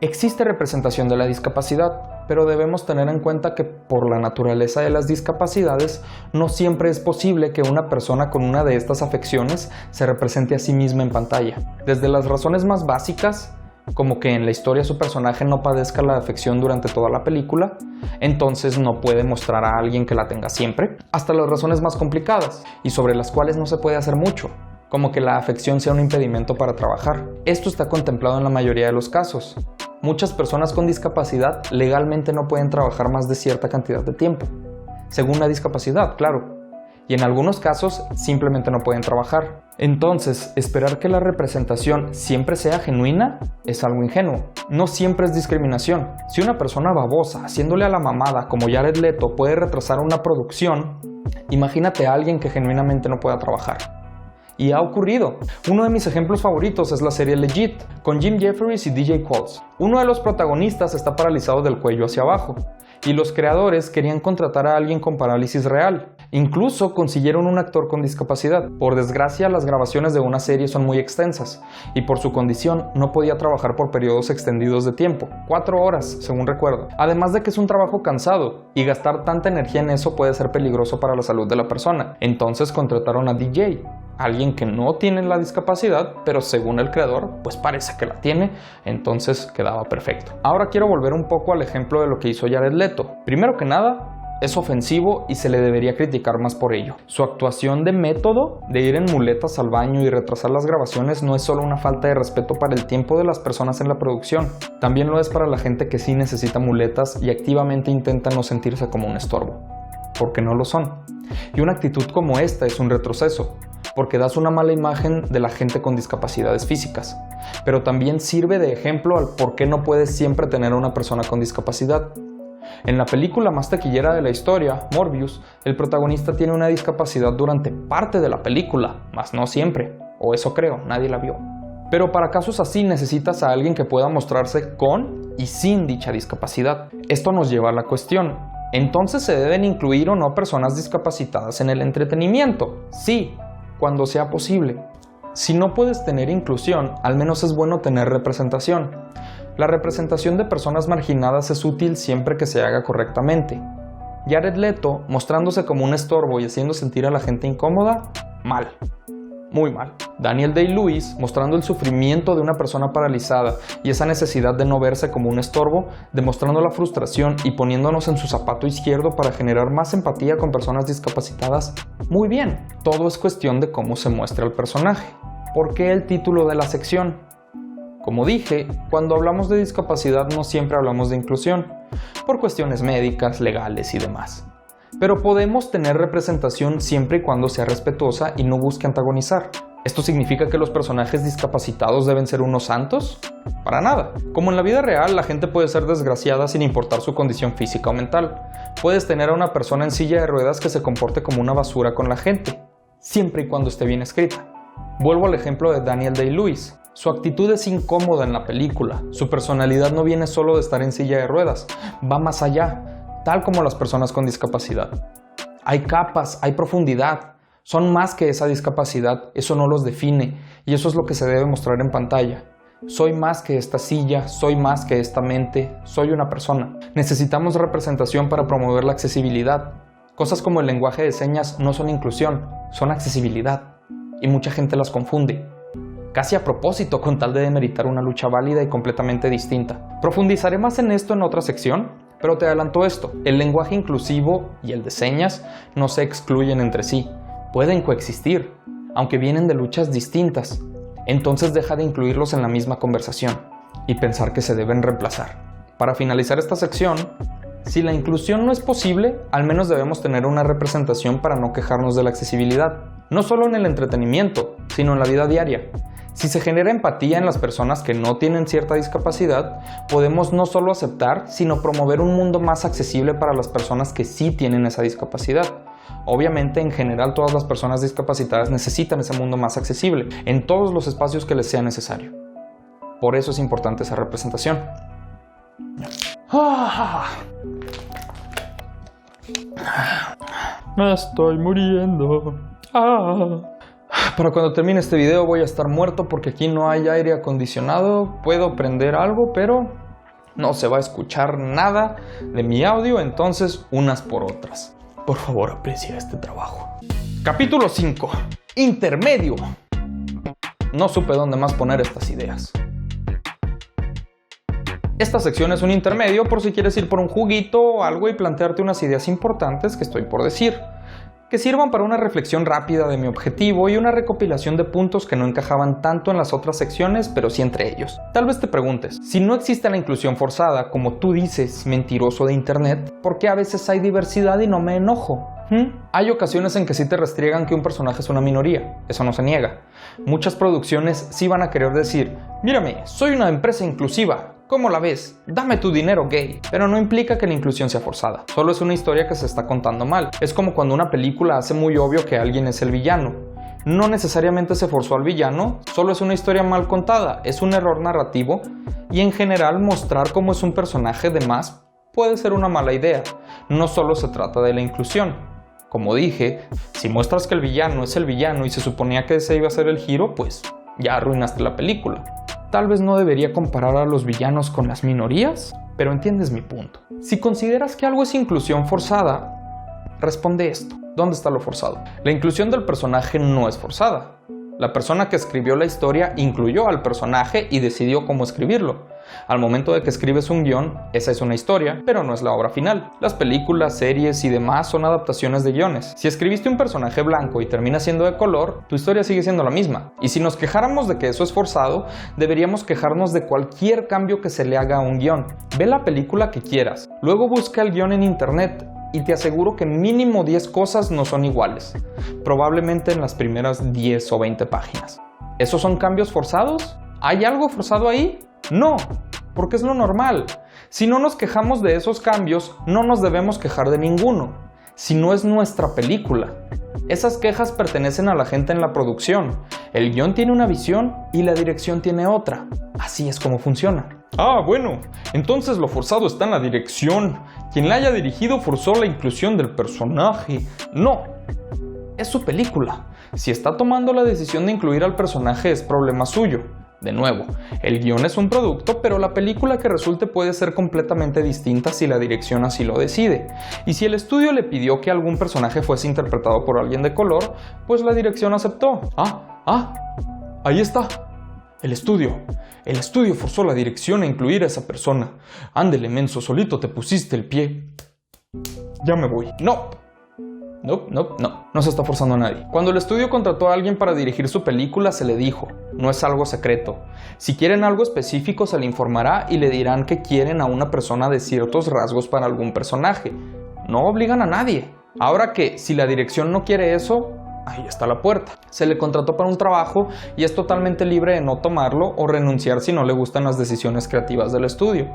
existe representación de la discapacidad, pero debemos tener en cuenta que por la naturaleza de las discapacidades, no siempre es posible que una persona con una de estas afecciones se represente a sí misma en pantalla. Desde las razones más básicas, como que en la historia su personaje no padezca la afección durante toda la película, entonces no puede mostrar a alguien que la tenga siempre, hasta las razones más complicadas, y sobre las cuales no se puede hacer mucho, como que la afección sea un impedimento para trabajar. Esto está contemplado en la mayoría de los casos. Muchas personas con discapacidad legalmente no pueden trabajar más de cierta cantidad de tiempo, según la discapacidad, claro, y en algunos casos simplemente no pueden trabajar. Entonces, esperar que la representación siempre sea genuina es algo ingenuo. No siempre es discriminación. Si una persona babosa haciéndole a la mamada como Jared Leto puede retrasar una producción, imagínate a alguien que genuinamente no pueda trabajar. Y ha ocurrido. Uno de mis ejemplos favoritos es la serie Legit, con Jim Jefferies y DJ Qualls. Uno de los protagonistas está paralizado del cuello hacia abajo, y los creadores querían contratar a alguien con parálisis real. Incluso consiguieron un actor con discapacidad. Por desgracia, las grabaciones de una serie son muy extensas, y por su condición no podía trabajar por periodos extendidos de tiempo, 4 horas, según recuerdo. Además de que es un trabajo cansado, y gastar tanta energía en eso puede ser peligroso para la salud de la persona. Entonces contrataron a DJ, alguien que no tiene la discapacidad, pero según el creador, pues parece que la tiene, entonces quedaba perfecto. Ahora quiero volver un poco al ejemplo de lo que hizo Jared Leto. Primero que nada, es ofensivo y se le debería criticar más por ello. Su actuación de método, de ir en muletas al baño y retrasar las grabaciones, no es solo una falta de respeto para el tiempo de las personas en la producción, también lo es para la gente que sí necesita muletas y activamente intenta no sentirse como un estorbo, porque no lo son. Y una actitud como esta es un retroceso, porque das una mala imagen de la gente con discapacidades físicas, pero también sirve de ejemplo al por qué no puedes siempre tener a una persona con discapacidad. En la película más taquillera de la historia, Morbius, el protagonista tiene una discapacidad durante parte de la película, mas no siempre, o eso creo, nadie la vio. Pero para casos así necesitas a alguien que pueda mostrarse con y sin dicha discapacidad. Esto nos lleva a la cuestión, ¿entonces se deben incluir o no personas discapacitadas en el entretenimiento? Sí, cuando sea posible. Si no puedes tener inclusión, al menos es bueno tener representación. La representación de personas marginadas es útil siempre que se haga correctamente. Jared Leto, mostrándose como un estorbo y haciendo sentir a la gente incómoda, mal. Muy mal. Daniel Day-Lewis, mostrando el sufrimiento de una persona paralizada y esa necesidad de no verse como un estorbo, demostrando la frustración y poniéndonos en su zapato izquierdo para generar más empatía con personas discapacitadas, muy bien. Todo es cuestión de cómo se muestra el personaje. ¿Por qué el título de la sección? Como dije, cuando hablamos de discapacidad no siempre hablamos de inclusión, por cuestiones médicas, legales y demás. Pero podemos tener representación siempre y cuando sea respetuosa y no busque antagonizar. ¿Esto significa que los personajes discapacitados deben ser unos santos? Para nada. Como en la vida real, la gente puede ser desgraciada sin importar su condición física o mental. Puedes tener a una persona en silla de ruedas que se comporte como una basura con la gente, siempre y cuando esté bien escrita. Vuelvo al ejemplo de Daniel Day-Lewis. Su actitud es incómoda en la película. Su personalidad no viene solo de estar en silla de ruedas, va más allá, tal como las personas con discapacidad. Hay capas, hay profundidad. Son más que esa discapacidad, eso no los define y eso es lo que se debe mostrar en pantalla. Soy más que esta silla, soy más que esta mente, soy una persona. Necesitamos representación para promover la accesibilidad. Cosas como el lenguaje de señas no son inclusión, son accesibilidad. Y mucha gente las confunde. Casi a propósito con tal de demeritar una lucha válida y completamente distinta. Profundizaré más en esto en otra sección, pero te adelanto esto. El lenguaje inclusivo y el de señas no se excluyen entre sí. Pueden coexistir, aunque vienen de luchas distintas. Entonces deja de incluirlos en la misma conversación y pensar que se deben reemplazar. Para finalizar esta sección, si la inclusión no es posible, al menos debemos tener una representación para no quejarnos de la accesibilidad. No solo en el entretenimiento, sino en la vida diaria. Si se genera empatía en las personas que no tienen cierta discapacidad, podemos no solo aceptar, sino promover un mundo más accesible para las personas que sí tienen esa discapacidad. Obviamente, en general, todas las personas discapacitadas necesitan ese mundo más accesible, en todos los espacios que les sea necesario. Por eso es importante esa representación. Me estoy muriendo. Para cuando termine este video voy a estar muerto porque aquí no hay aire acondicionado. Puedo prender algo, pero no se va a escuchar nada de mi audio, entonces unas por otras. Por favor, aprecia este trabajo. Capítulo 5. Intermedio. No supe dónde más poner estas ideas. Esta sección es un intermedio por si quieres ir por un juguito o algo y plantearte unas ideas importantes que estoy por decir, que sirvan para una reflexión rápida de mi objetivo y una recopilación de puntos que no encajaban tanto en las otras secciones, pero sí entre ellos. Tal vez te preguntes, si no existe la inclusión forzada, como tú dices, mentiroso de internet, ¿por qué a veces hay diversidad y no me enojo? Hay ocasiones en que sí te restriegan que un personaje es una minoría, eso no se niega. Muchas producciones sí van a querer decir, mírame, soy una empresa inclusiva. ¿Cómo la ves? Dame tu dinero, gay. Pero no implica que la inclusión sea forzada. Solo es una historia que se está contando mal. Es como cuando una película hace muy obvio que alguien es el villano. No necesariamente se forzó al villano, solo es una historia mal contada. Es un error narrativo y en general mostrar cómo es un personaje de más puede ser una mala idea. No solo se trata de la inclusión. Como dije, si muestras que el villano es el villano y se suponía que ese iba a ser el giro, pues ya arruinaste la película. Tal vez no debería comparar a los villanos con las minorías, pero entiendes mi punto. Si consideras que algo es inclusión forzada, responde esto. ¿Dónde está lo forzado? La inclusión del personaje no es forzada. La persona que escribió la historia incluyó al personaje y decidió cómo escribirlo. Al momento de que escribes un guión, esa es una historia, pero no es la obra final. Las películas, series y demás son adaptaciones de guiones. Si escribiste un personaje blanco y termina siendo de color, tu historia sigue siendo la misma. Y si nos quejáramos de que eso es forzado, deberíamos quejarnos de cualquier cambio que se le haga a un guión. Ve la película que quieras, luego busca el guión en internet y te aseguro que mínimo 10 cosas no son iguales. Probablemente en las primeras 10 o 20 páginas. ¿Esos son cambios forzados? ¿Hay algo forzado ahí? No, porque es lo normal. Si no nos quejamos de esos cambios, no nos debemos quejar de ninguno. Si no es nuestra película. Esas quejas pertenecen a la gente en la producción. El guión tiene una visión y la dirección tiene otra. Así es como funciona. Ah, bueno, entonces lo forzado está en la dirección. Quien la haya dirigido forzó la inclusión del personaje. No, es su película. Si está tomando la decisión de incluir al personaje es problema suyo. De nuevo, el guión es un producto, pero la película que resulte puede ser completamente distinta si la dirección así lo decide. Y si el estudio le pidió que algún personaje fuese interpretado por alguien de color, pues la dirección aceptó. Ahí está. El estudio forzó la dirección a incluir a esa persona. Ándele, menso, solito te pusiste el pie. Ya me voy. No se está forzando a nadie. Cuando el estudio contrató a alguien para dirigir su película, se le dijo, no es algo secreto. Si quieren algo específico, se le informará y le dirán que quieren a una persona de ciertos rasgos para algún personaje. No obligan a nadie. Ahora que, si la dirección no quiere eso, ahí está la puerta. Se le contrató para un trabajo y es totalmente libre de no tomarlo o renunciar si no le gustan las decisiones creativas del estudio.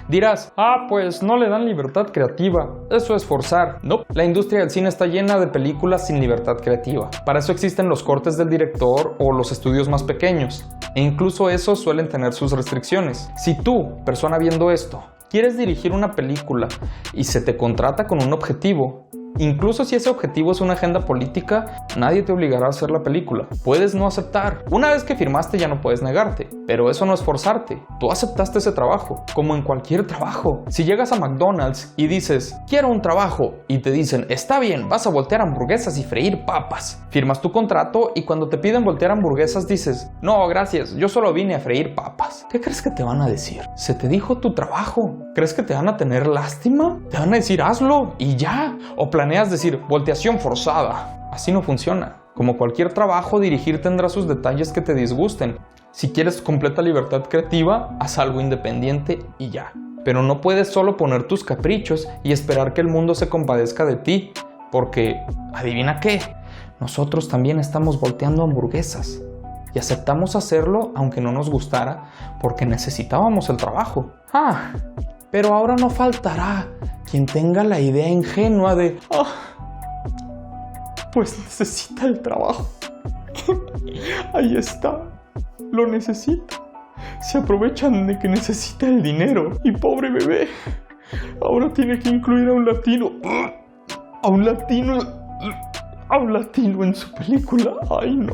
Dirás, pues no le dan libertad creativa. Eso es forzar. No, la industria del cine está llena de películas sin libertad creativa. Para eso existen los cortes del director o los estudios más pequeños. E incluso esos suelen tener sus restricciones. Si tú, persona viendo esto, quieres dirigir una película y se te contrata con un objetivo, incluso si ese objetivo es una agenda política, nadie te obligará a hacer la película. Puedes no aceptar. Una vez que firmaste ya no puedes negarte, pero eso no es forzarte. Tú aceptaste ese trabajo, como en cualquier trabajo. Si llegas a McDonald's y dices, quiero un trabajo, y te dicen, está bien, vas a voltear hamburguesas y freír papas. Firmas tu contrato y cuando te piden voltear hamburguesas dices, no, gracias, yo solo vine a freír papas. ¿Qué crees que te van a decir? Se te dijo tu trabajo. ¿Crees que te van a tener lástima? Te van a decir, hazlo y ya. O planeas decir, volteación forzada. Así no funciona. Como cualquier trabajo, dirigir tendrá sus detalles que te disgusten. Si quieres completa libertad creativa, haz algo independiente y ya. Pero no puedes solo poner tus caprichos y esperar que el mundo se compadezca de ti. Porque, ¿adivina qué? Nosotros también estamos volteando hamburguesas. Y aceptamos hacerlo aunque no nos gustara porque necesitábamos el trabajo. Pero ahora no faltará quien tenga la idea ingenua de pues necesita el trabajo. Ahí está, lo necesita. Se aprovechan de que necesita el dinero. Y pobre bebé, ahora tiene que incluir a un latino en su película. Ay, no.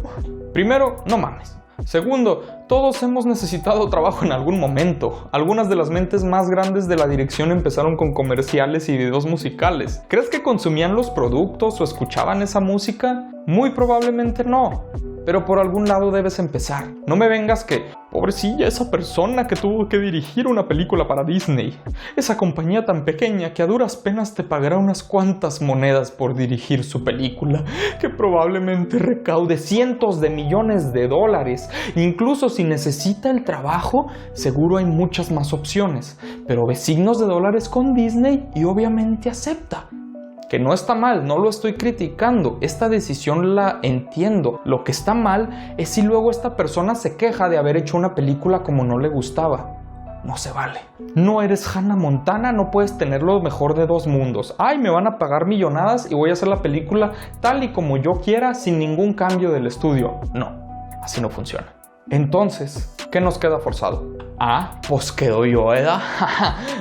Primero, no mames. Segundo, todos hemos necesitado trabajo en algún momento. Algunas de las mentes más grandes de la dirección empezaron con comerciales y videos musicales. ¿Crees que consumían los productos o escuchaban esa música? Muy probablemente no. Pero por algún lado debes empezar. No me vengas que, pobrecilla esa persona que tuvo que dirigir una película para Disney. Esa compañía tan pequeña que a duras penas te pagará unas cuantas monedas por dirigir su película, que probablemente recaude cientos de millones de dólares. Incluso si necesita el trabajo, seguro hay muchas más opciones. Pero ve signos de dólares con Disney y obviamente acepta. Que no está mal, no lo estoy criticando, esta decisión la entiendo. Lo que está mal es si luego esta persona se queja de haber hecho una película como no le gustaba. No se vale. No eres Hannah Montana, no puedes tener lo mejor de dos mundos. Me van a pagar millonadas y voy a hacer la película tal y como yo quiera sin ningún cambio del estudio. No, así no funciona. Entonces, ¿qué nos queda forzado? Pues quedo yo, ¿verdad?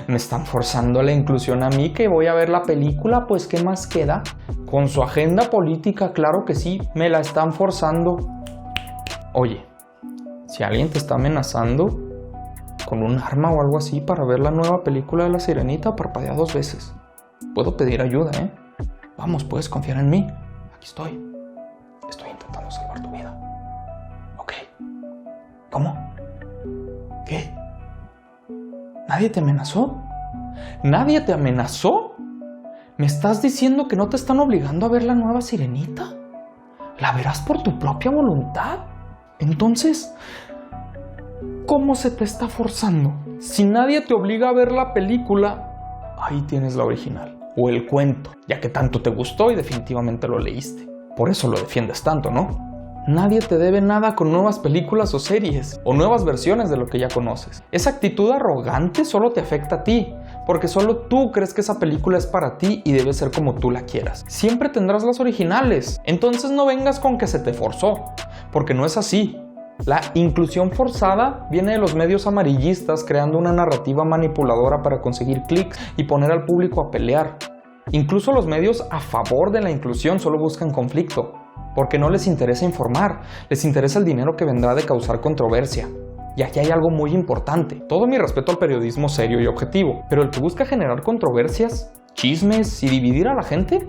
Me están forzando la inclusión a mí, que voy a ver la película, pues ¿qué más queda? Con su agenda política, claro que sí, me la están forzando. Oye, si alguien te está amenazando con un arma o algo así para ver la nueva película de La Sirenita, parpadea 2 veces. Puedo pedir ayuda, ¿eh? Vamos, puedes confiar en mí. Aquí estoy. Estoy intentando salvar tu vida. Ok. ¿Cómo? ¿Qué? ¿Nadie te amenazó? ¿Nadie te amenazó? ¿Me estás diciendo que no te están obligando a ver la nueva Sirenita? ¿La verás por tu propia voluntad? Entonces, ¿cómo se te está forzando? Si nadie te obliga a ver la película, ahí tienes la original. O el cuento, ya que tanto te gustó y definitivamente lo leíste. Por eso lo defiendes tanto, ¿no? Nadie te debe nada con nuevas películas o series, o nuevas versiones de lo que ya conoces. Esa actitud arrogante solo te afecta a ti, porque solo tú crees que esa película es para ti y debe ser como tú la quieras. Siempre tendrás las originales, entonces no vengas con que se te forzó, porque no es así. La inclusión forzada viene de los medios amarillistas creando una narrativa manipuladora para conseguir clics y poner al público a pelear. Incluso los medios a favor de la inclusión solo buscan conflicto, porque no les interesa informar, les interesa el dinero que vendrá de causar controversia. Y aquí hay algo muy importante. Todo mi respeto al periodismo serio y objetivo, pero el que busca generar controversias, chismes y dividir a la gente,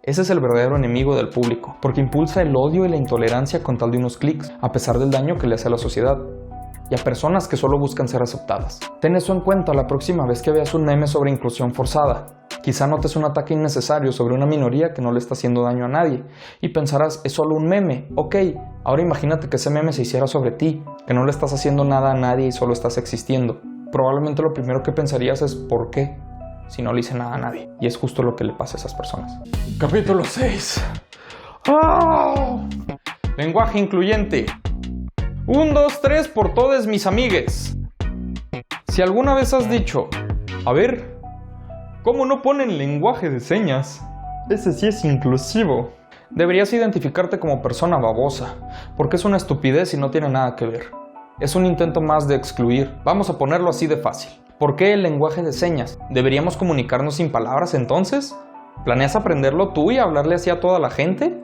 ese es el verdadero enemigo del público, porque impulsa el odio y la intolerancia con tal de unos clics, a pesar del daño que le hace a la sociedad y a personas que solo buscan ser aceptadas. Ten eso en cuenta la próxima vez que veas un meme sobre inclusión forzada. Quizá notes un ataque innecesario sobre una minoría que no le está haciendo daño a nadie y pensarás, es solo un meme. Ok, ahora imagínate que ese meme se hiciera sobre ti, que no le estás haciendo nada a nadie y solo estás existiendo. Probablemente lo primero que pensarías es ¿por qué? Si no le hice nada a nadie. Y es justo lo que le pasa a esas personas. Capítulo 6. ¡Oh! Lenguaje incluyente. 1, 2, 3 por todos mis amigues. Si alguna vez has dicho, a ver, ¿cómo no ponen lenguaje de señas? Ese sí es inclusivo. Deberías identificarte como persona babosa, porque es una estupidez y no tiene nada que ver. Es un intento más de excluir. Vamos a ponerlo así de fácil. ¿Por qué el lenguaje de señas? ¿Deberíamos comunicarnos sin palabras entonces? ¿Planeas aprenderlo tú y hablarle así a toda la gente?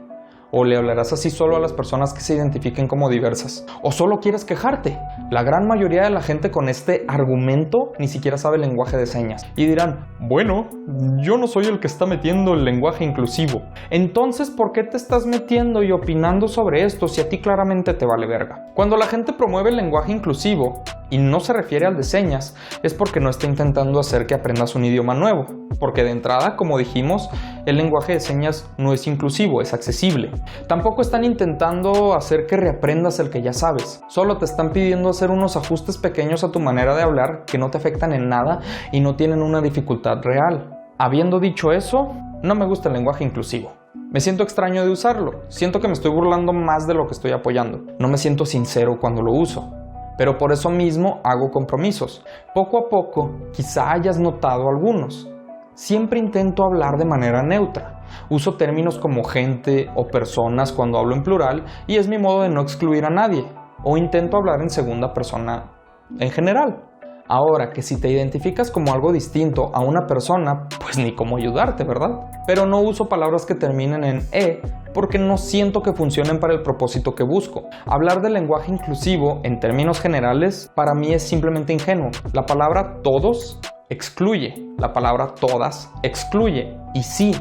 ¿O le hablarás así solo a las personas que se identifiquen como diversas? ¿O solo quieres quejarte? La gran mayoría de la gente con este argumento ni siquiera sabe el lenguaje de señas. Y dirán, bueno, yo no soy el que está metiendo el lenguaje inclusivo. Entonces, ¿por qué te estás metiendo y opinando sobre esto si a ti claramente te vale verga? Cuando la gente promueve el lenguaje inclusivo y no se refiere al de señas, es porque no está intentando hacer que aprendas un idioma nuevo. Porque de entrada, como dijimos, el lenguaje de señas no es inclusivo, es accesible. Tampoco están intentando hacer que reaprendas el que ya sabes. Solo te están pidiendo hacer unos ajustes pequeños a tu manera de hablar que no te afectan en nada y no tienen una dificultad real. Habiendo dicho eso, no me gusta el lenguaje inclusivo. Me siento extraño de usarlo. Siento que me estoy burlando más de lo que estoy apoyando. No me siento sincero cuando lo uso. Pero por eso mismo hago compromisos. Poco a poco, quizá hayas notado algunos. Siempre intento hablar de manera neutra. Uso términos como gente o personas cuando hablo en plural y es mi modo de no excluir a nadie. O intento hablar en segunda persona en general. Ahora, que si te identificas como algo distinto a una persona, pues ni cómo ayudarte, ¿verdad? Pero no uso palabras que terminen en E porque no siento que funcionen para el propósito que busco. Hablar del lenguaje inclusivo en términos generales para mí es simplemente ingenuo. La palabra todos excluye, la palabra todas excluye. Y sí,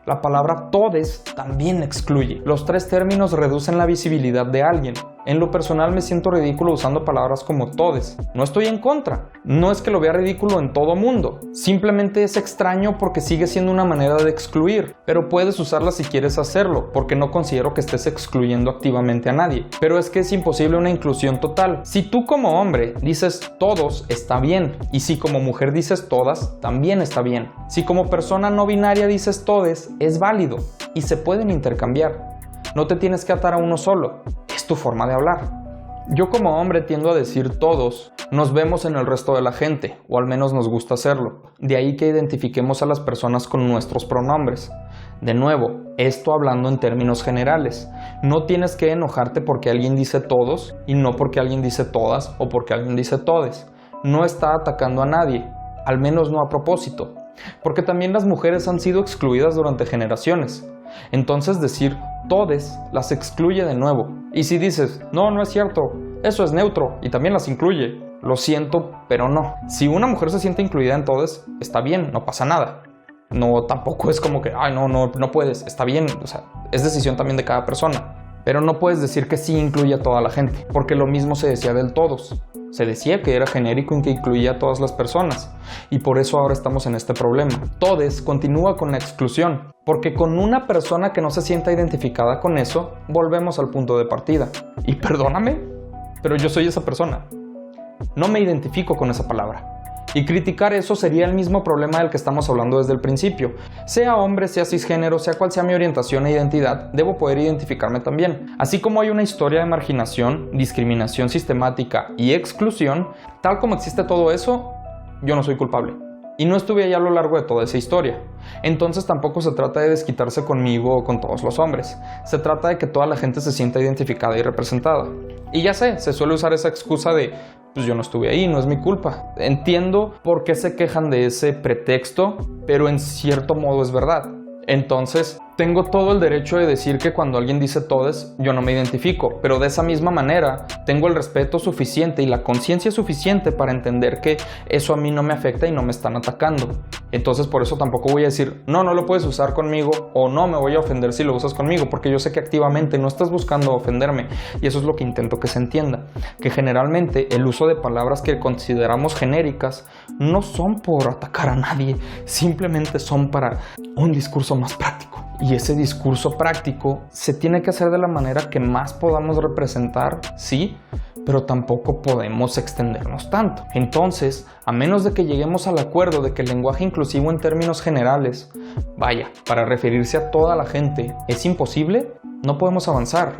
la palabra todes también excluye. Los tres términos reducen la visibilidad de alguien. En lo personal me siento ridículo usando palabras como todes. No estoy en contra. No es que lo vea ridículo en todo mundo. Simplemente es extraño porque sigue siendo una manera de excluir. Pero puedes usarla si quieres hacerlo, porque no considero que estés excluyendo activamente a nadie. Pero es que es imposible una inclusión total. Si tú como hombre dices todos, está bien. Y si como mujer dices todas, también está bien. Si como persona no binaria dices todes, es válido. Y se pueden intercambiar. No te tienes que atar a uno solo. Tu forma de hablar. Yo como hombre tiendo a decir todos, nos vemos en el resto de la gente, o al menos nos gusta hacerlo. De ahí que identifiquemos a las personas con nuestros pronombres. De nuevo, esto hablando en términos generales. No tienes que enojarte porque alguien dice todos y no porque alguien dice todas o porque alguien dice todes. No está atacando a nadie, al menos no a propósito. Porque también las mujeres han sido excluidas durante generaciones. Entonces decir todes las excluye de nuevo. Y si dices, no, no es cierto, eso es neutro y también las incluye, lo siento, pero no. Si una mujer se siente incluida en todes, está bien, no pasa nada. No, tampoco es como que, ay, no puedes, está bien, o sea, es decisión también de cada persona. Pero no puedes decir que sí incluye a toda la gente, porque lo mismo se decía del todos. Se decía que era genérico y que incluía a todas las personas, y por eso ahora estamos en este problema. Todes continúa con la exclusión, porque con una persona que no se sienta identificada con eso, volvemos al punto de partida. Y perdóname, pero yo soy esa persona. No me identifico con esa palabra. Y criticar eso sería el mismo problema del que estamos hablando desde el principio. Sea hombre, sea cisgénero, sea cual sea mi orientación e identidad, debo poder identificarme también. Así como hay una historia de marginación, discriminación sistemática y exclusión, tal como existe todo eso, yo no soy culpable. Y no estuve ahí a lo largo de toda esa historia. Entonces tampoco se trata de desquitarse conmigo o con todos los hombres. Se trata de que toda la gente se sienta identificada y representada. Y ya sé, se suele usar esa excusa de pues yo no estuve ahí, no es mi culpa. Entiendo por qué se quejan de ese pretexto, pero en cierto modo es verdad. Entonces, Tengo todo el derecho de decir que cuando alguien dice todes, yo no me identifico, pero de esa misma manera tengo el respeto suficiente y la conciencia suficiente para entender que eso a mí no me afecta y no me están atacando. Entonces por eso tampoco voy a decir, no lo puedes usar conmigo, o no me voy a ofender si lo usas conmigo, porque yo sé que activamente no estás buscando ofenderme, y eso es lo que intento que se entienda, que generalmente el uso de palabras que consideramos genéricas no son por atacar a nadie, simplemente son para un discurso más práctico. Y ese discurso práctico se tiene que hacer de la manera que más podamos representar, sí, pero tampoco podemos extendernos tanto. Entonces, a menos de que lleguemos al acuerdo de que el lenguaje inclusivo en términos generales, vaya, para referirse a toda la gente, es imposible, no podemos avanzar.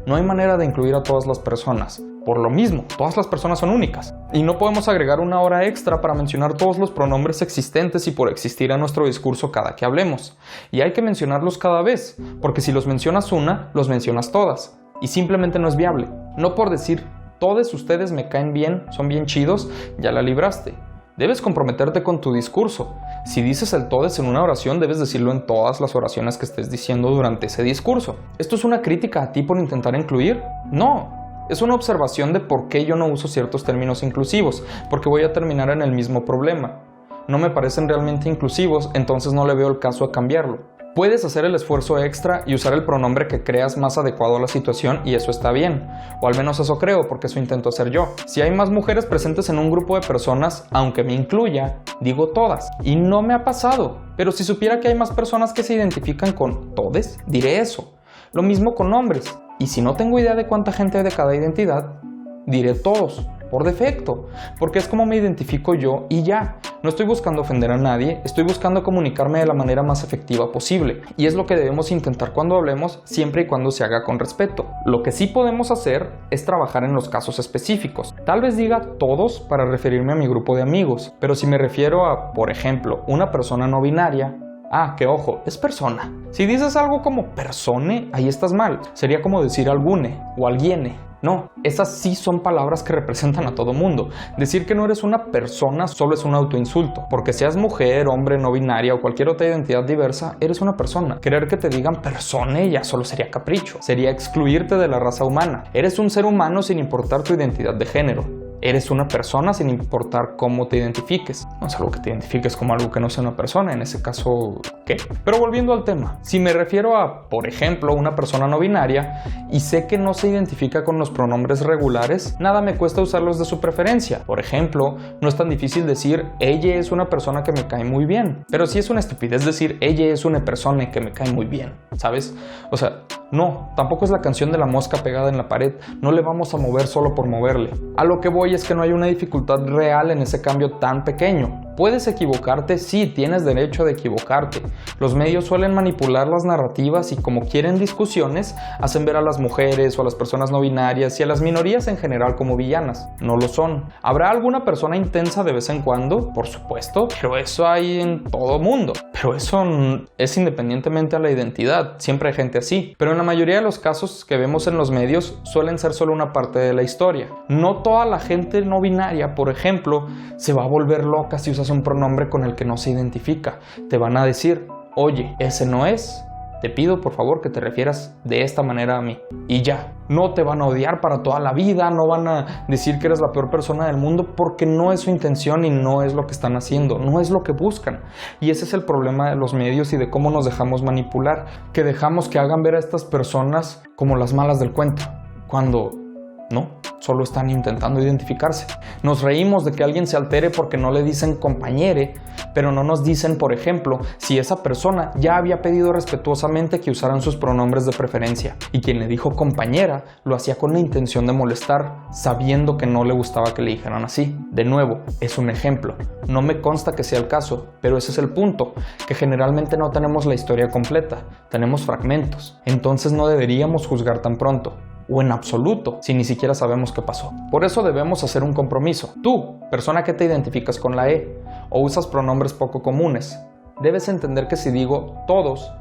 No hay manera de incluir a todas las personas. Por lo mismo, todas las personas son únicas. Y no podemos agregar una hora extra para mencionar todos los pronombres existentes y por existir a nuestro discurso cada que hablemos. Y hay que mencionarlos cada vez, porque si los mencionas una, los mencionas todas. Y simplemente no es viable. No por decir, todos ustedes me caen bien, son bien chidos, ya la libraste. Debes comprometerte con tu discurso. Si dices el todes en una oración, debes decirlo en todas las oraciones que estés diciendo durante ese discurso. ¿Esto es una crítica a ti por intentar incluir? No. Es una observación de por qué yo no uso ciertos términos inclusivos, porque voy a terminar en el mismo problema. No me parecen realmente inclusivos, entonces no le veo el caso a cambiarlo. Puedes hacer el esfuerzo extra y usar el pronombre que creas más adecuado a la situación y eso está bien. O al menos eso creo, porque eso intento hacer yo. Si hay más mujeres presentes en un grupo de personas, aunque me incluya, digo todas. Y no me ha pasado. Pero si supiera que hay más personas que se identifican con todes, diré eso. Lo mismo con hombres. Y si no tengo idea de cuánta gente hay de cada identidad, diré todos, por defecto, porque es como me identifico yo y ya. No estoy buscando ofender a nadie, estoy buscando comunicarme de la manera más efectiva posible. Y es lo que debemos intentar cuando hablemos, siempre y cuando se haga con respeto. Lo que sí podemos hacer es trabajar en los casos específicos. Tal vez diga todos para referirme a mi grupo de amigos, pero si me refiero a, por ejemplo, una persona no binaria, que ojo, es persona. Si dices algo como persone, ahí estás mal. Sería como decir algune o alguiene. No, esas sí son palabras que representan a todo mundo. Decir que no eres una persona solo es un autoinsulto. Porque seas mujer, hombre, no binaria o cualquier otra identidad diversa, eres una persona. Querer que te digan persone ya solo sería capricho. Sería excluirte de la raza humana. Eres un ser humano sin importar tu identidad de género. Eres una persona sin importar cómo te identifiques. No es algo que te identifiques como algo que no sea una persona, en ese caso, ¿qué? Pero volviendo al tema, si me refiero a, por ejemplo, una persona no binaria y sé que no se identifica con los pronombres regulares, nada me cuesta usarlos de su preferencia. Por ejemplo, no es tan difícil decir, ella es una persona que me cae muy bien. Pero sí es una estupidez decir, ella es una persona que me cae muy bien, ¿sabes? O sea, no, tampoco es la canción de la mosca pegada en la pared, no le vamos a mover solo por moverle. A lo que voy es que no hay una dificultad real en ese cambio tan pequeño. ¿Puedes equivocarte? Sí, tienes derecho de equivocarte. Los medios suelen manipular las narrativas y como quieren discusiones, hacen ver a las mujeres o a las personas no binarias y a las minorías en general como villanas. No lo son. ¿Habrá alguna persona intensa de vez en cuando? Por supuesto, pero eso hay en todo mundo. Pero eso es independientemente a la identidad. Siempre hay gente así. Pero en la mayoría de los casos que vemos en los medios suelen ser solo una parte de la historia. No toda la gente no binaria, por ejemplo, se va a volver loca si usas un pronombre con el que no se identifica. Te van a decir, oye, ese no es. Te pido por favor que te refieras de esta manera a mí. Y ya, no te van a odiar para toda la vida, no van a decir que eres la peor persona del mundo porque no es su intención y no es lo que están haciendo, no es lo que buscan. Y ese es el problema de los medios y de cómo nos dejamos manipular, que dejamos que hagan ver a estas personas como las malas del cuento, cuando no, solo están intentando identificarse. Nos reímos de que alguien se altere porque no le dicen compañere, pero no nos dicen, por ejemplo, si esa persona ya había pedido respetuosamente que usaran sus pronombres de preferencia y quien le dijo compañera lo hacía con la intención de molestar, sabiendo que no le gustaba que le dijeran así. De nuevo, es un ejemplo. No me consta que sea el caso, pero ese es el punto, que generalmente no tenemos la historia completa, tenemos fragmentos. Entonces no deberíamos juzgar tan pronto. O en absoluto, si ni siquiera sabemos qué pasó. Por eso debemos hacer un compromiso. Tú, persona que te identificas con la E, o usas pronombres poco comunes, debes entender que si digo todos,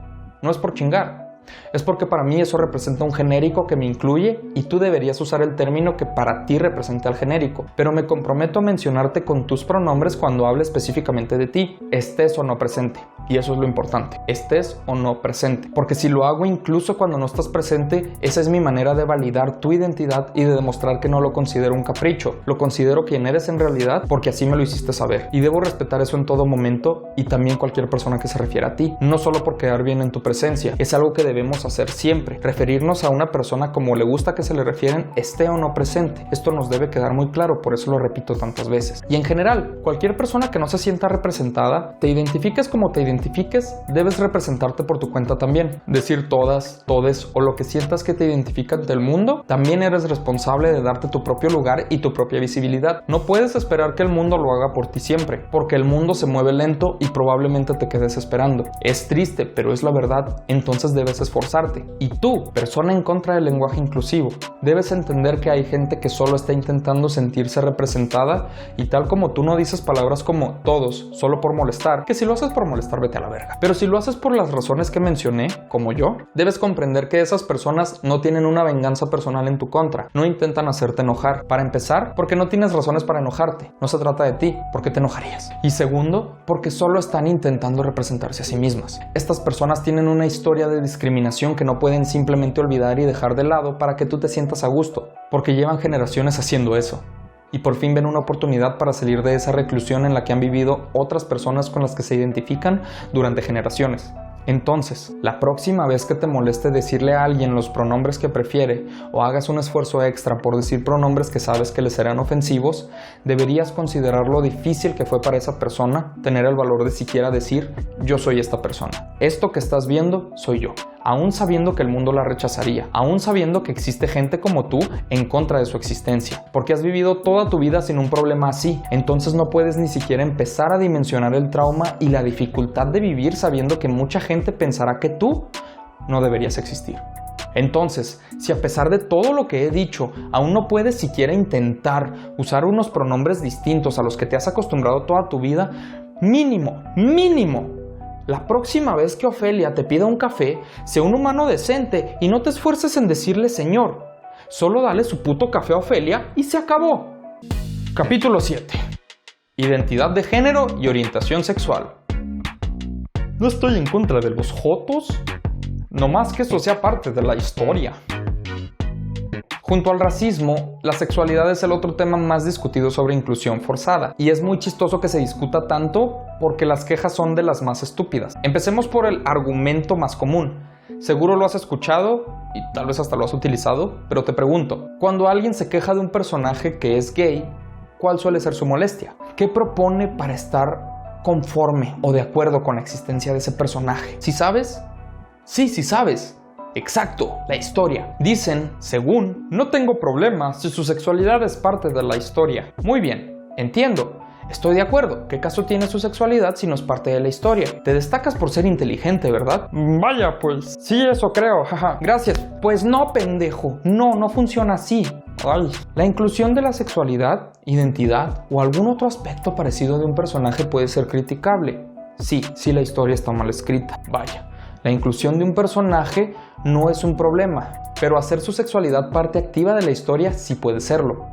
no es por chingar, Es porque para mí eso representa un genérico que me incluye y tú deberías usar el término que para ti representa al genérico. Pero me comprometo a mencionarte con tus pronombres cuando hable específicamente de ti, estés o no presente. Y eso es lo importante, estés o no presente. Porque si lo hago incluso cuando no estás presente, esa es mi manera de validar tu identidad y de demostrar que no lo considero un capricho. Lo considero quien eres en realidad porque así me lo hiciste saber. Y debo respetar eso en todo momento y también cualquier persona que se refiera a ti. No solo por quedar bien en tu presencia, es algo que debemos hacer siempre. Referirnos a una persona como le gusta que se le refieren, esté o no presente. Esto nos debe quedar muy claro, por eso lo repito tantas veces. Y en general, cualquier persona que no se sienta representada, te identifiques como te identifiques, debes representarte por tu cuenta también. Decir todas, todes o lo que sientas que te identifica ante el mundo, también eres responsable de darte tu propio lugar y tu propia visibilidad. No puedes esperar que el mundo lo haga por ti siempre, porque el mundo se mueve lento y probablemente te quedes esperando. Es triste, pero es la verdad, entonces debes esforzarte. Y tú, persona en contra del lenguaje inclusivo, debes entender que hay gente que solo está intentando sentirse representada y tal como tú no dices palabras como todos, solo por molestar, que si lo haces por molestar vete a la verga. Pero si lo haces por las razones que mencioné, como yo, debes comprender que esas personas no tienen una venganza personal en tu contra, no intentan hacerte enojar. Para empezar, porque no tienes razones para enojarte, no se trata de ti, ¿por qué te enojarías? Y segundo, porque solo están intentando representarse a sí mismas. Estas personas tienen una historia de discriminación que no pueden simplemente olvidar y dejar de lado para que tú te sientas a gusto, porque llevan generaciones haciendo eso. Y por fin ven una oportunidad para salir de esa reclusión en la que han vivido otras personas con las que se identifican durante generaciones. Entonces, la próxima vez que te moleste decirle a alguien los pronombres que prefiere o hagas un esfuerzo extra por decir pronombres que sabes que le serán ofensivos, deberías considerar lo difícil que fue para esa persona tener el valor de siquiera decir yo soy esta persona. Esto que estás viendo soy yo, aún sabiendo que el mundo la rechazaría, aún sabiendo que existe gente como tú en contra de su existencia, porque has vivido toda tu vida sin un problema así, entonces no puedes ni siquiera empezar a dimensionar el trauma y la dificultad de vivir sabiendo que mucha gente pensará que tú no deberías existir. Entonces, si a pesar de todo lo que he dicho, aún no puedes siquiera intentar usar unos pronombres distintos a los que te has acostumbrado toda tu vida, mínimo, la próxima vez que Ofelia te pida un café, sé un humano decente y no te esfuerces en decirle señor. Solo dale su puto café a Ofelia y se acabó. Capítulo 7. Identidad de género y orientación sexual. No estoy en contra de los jotos, nomás que eso sea parte de la historia. Junto al racismo, la sexualidad es el otro tema más discutido sobre inclusión forzada, y es muy chistoso que se discuta tanto porque las quejas son de las más estúpidas. Empecemos por el argumento más común. Seguro lo has escuchado y tal vez hasta lo has utilizado, pero te pregunto, cuando alguien se queja de un personaje que es gay, ¿cuál suele ser su molestia? ¿Qué propone para estar conforme o de acuerdo con la existencia de ese personaje? ¿Sí sabes? Sí sabes. Exacto, la historia. Dicen, según, no tengo problema si su sexualidad es parte de la historia. Muy bien, entiendo. Estoy de acuerdo. ¿Qué caso tiene su sexualidad si no es parte de la historia? Te destacas por ser inteligente, ¿verdad? Vaya, pues, sí, eso creo, jaja. Gracias. Pues no, pendejo. No funciona así. Ay. La inclusión de la sexualidad, identidad o algún otro aspecto parecido de un personaje puede ser criticable. Sí, la historia está mal escrita. Vaya. La inclusión de un personaje no es un problema, pero hacer su sexualidad parte activa de la historia sí puede serlo.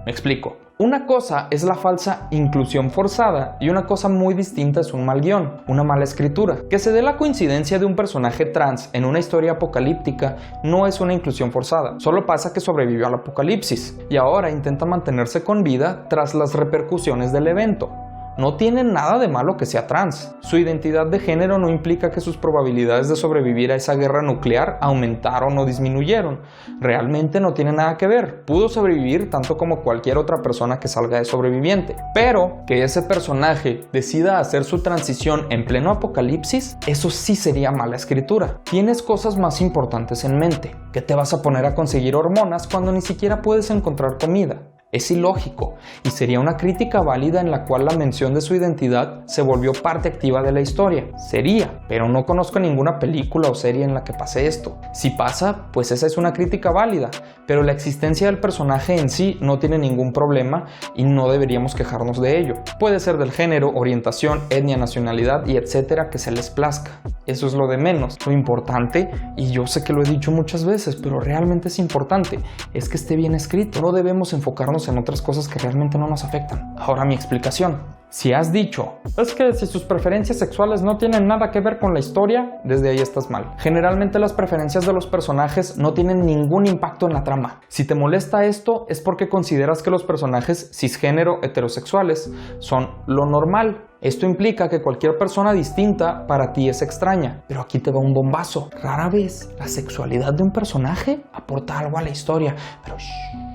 Me explico. Una cosa es la falsa inclusión forzada y una cosa muy distinta es un mal guión, una mala escritura. Que se dé la coincidencia de un personaje trans en una historia apocalíptica no es una inclusión forzada, solo pasa que sobrevivió al apocalipsis y ahora intenta mantenerse con vida tras las repercusiones del evento. No tiene nada de malo que sea trans. Su identidad de género no implica que sus probabilidades de sobrevivir a esa guerra nuclear aumentaron o disminuyeron. Realmente no tiene nada que ver. Pudo sobrevivir tanto como cualquier otra persona que salga de sobreviviente. Pero que ese personaje decida hacer su transición en pleno apocalipsis, eso sí sería mala escritura. Tienes cosas más importantes en mente. ¿Qué te vas a poner a conseguir hormonas cuando ni siquiera puedes encontrar comida? Es ilógico y sería una crítica válida en la cual la mención de su identidad se volvió parte activa de la historia. Sería, pero no conozco ninguna película o serie en la que pase esto. Si pasa, pues esa es una crítica válida, pero la existencia del personaje en sí no tiene ningún problema y no deberíamos quejarnos de ello. Puede ser del género, orientación, etnia, nacionalidad y etcétera que se les plazca. Eso es lo de menos. Lo importante, y yo sé que lo he dicho muchas veces, pero realmente es importante, es que esté bien escrito. No debemos enfocarnos en otras cosas que realmente no nos afectan. Ahora mi explicación. Si has dicho, es que si sus preferencias sexuales no tienen nada que ver con la historia, desde ahí estás mal. Generalmente las preferencias de los personajes no tienen ningún impacto en la trama. Si te molesta esto, es porque consideras que los personajes cisgénero heterosexuales son lo normal. Esto implica que cualquier persona distinta para ti es extraña. Pero aquí te va un bombazo. Rara vez la sexualidad de un personaje aporta algo a la historia. Pero shh.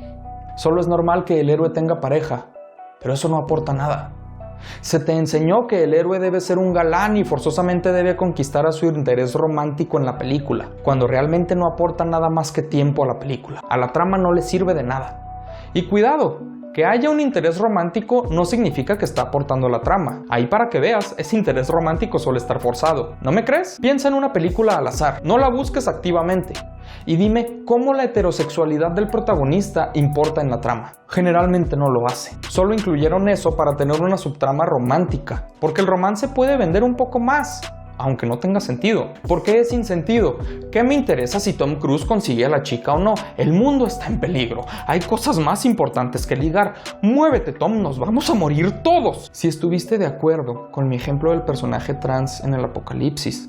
Solo es normal que el héroe tenga pareja, pero eso no aporta nada. Se te enseñó que el héroe debe ser un galán y forzosamente debe conquistar a su interés romántico en la película, cuando realmente no aporta nada más que tiempo a la película. A la trama no le sirve de nada. Y cuidado, que haya un interés romántico no significa que está aportando a la trama. Ahí para que veas, ese interés romántico suele estar forzado. ¿No me crees? Piensa en una película al azar, no la busques activamente. Y dime cómo la heterosexualidad del protagonista importa en la trama. Generalmente no lo hace. Solo incluyeron eso para tener una subtrama romántica, porque el romance puede vender un poco más, aunque no tenga sentido. ¿Por qué es sin sentido? ¿Qué me interesa si Tom Cruise consigue a la chica o no? El mundo está en peligro. Hay cosas más importantes que ligar. Muévete, Tom, nos vamos a morir todos. Si estuviste de acuerdo con mi ejemplo del personaje trans en el Apocalipsis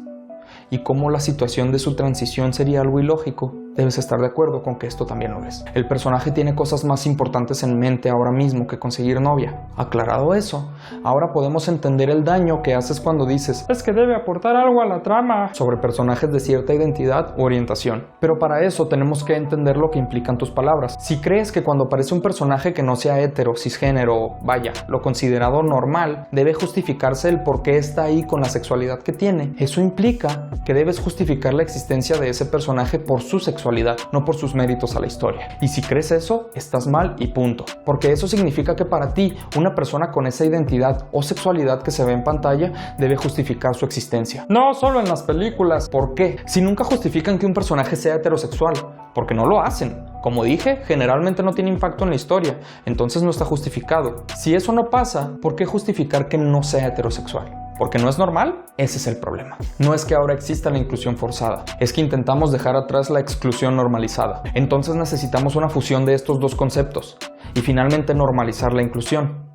y cómo la situación de su transición sería algo ilógico, debes estar de acuerdo con que esto también lo es. El personaje tiene cosas más importantes en mente ahora mismo que conseguir novia. Aclarado eso, ahora podemos entender el daño que haces cuando dices es que debe aportar algo a la trama sobre personajes de cierta identidad u orientación. Pero para eso tenemos que entender lo que implican tus palabras. Si crees que cuando aparece un personaje que no sea hetero, cisgénero, vaya, lo considerado normal, debe justificarse el por qué está ahí con la sexualidad que tiene, eso implica que debes justificar la existencia de ese personaje por su sexualidad, no por sus méritos a la historia. Y si crees eso, estás mal y punto. Porque eso significa que para ti, una persona con esa identidad o sexualidad que se ve en pantalla debe justificar su existencia. No solo en las películas. ¿Por qué? Si nunca justifican que un personaje sea heterosexual, porque no lo hacen. Como dije, generalmente no tiene impacto en la historia, entonces no está justificado. Si eso no pasa, ¿por qué justificar que no sea heterosexual? ¿Porque no es normal? Ese es el problema. No es que ahora exista la inclusión forzada, es que intentamos dejar atrás la exclusión normalizada. Entonces necesitamos una fusión de estos dos conceptos y finalmente normalizar la inclusión.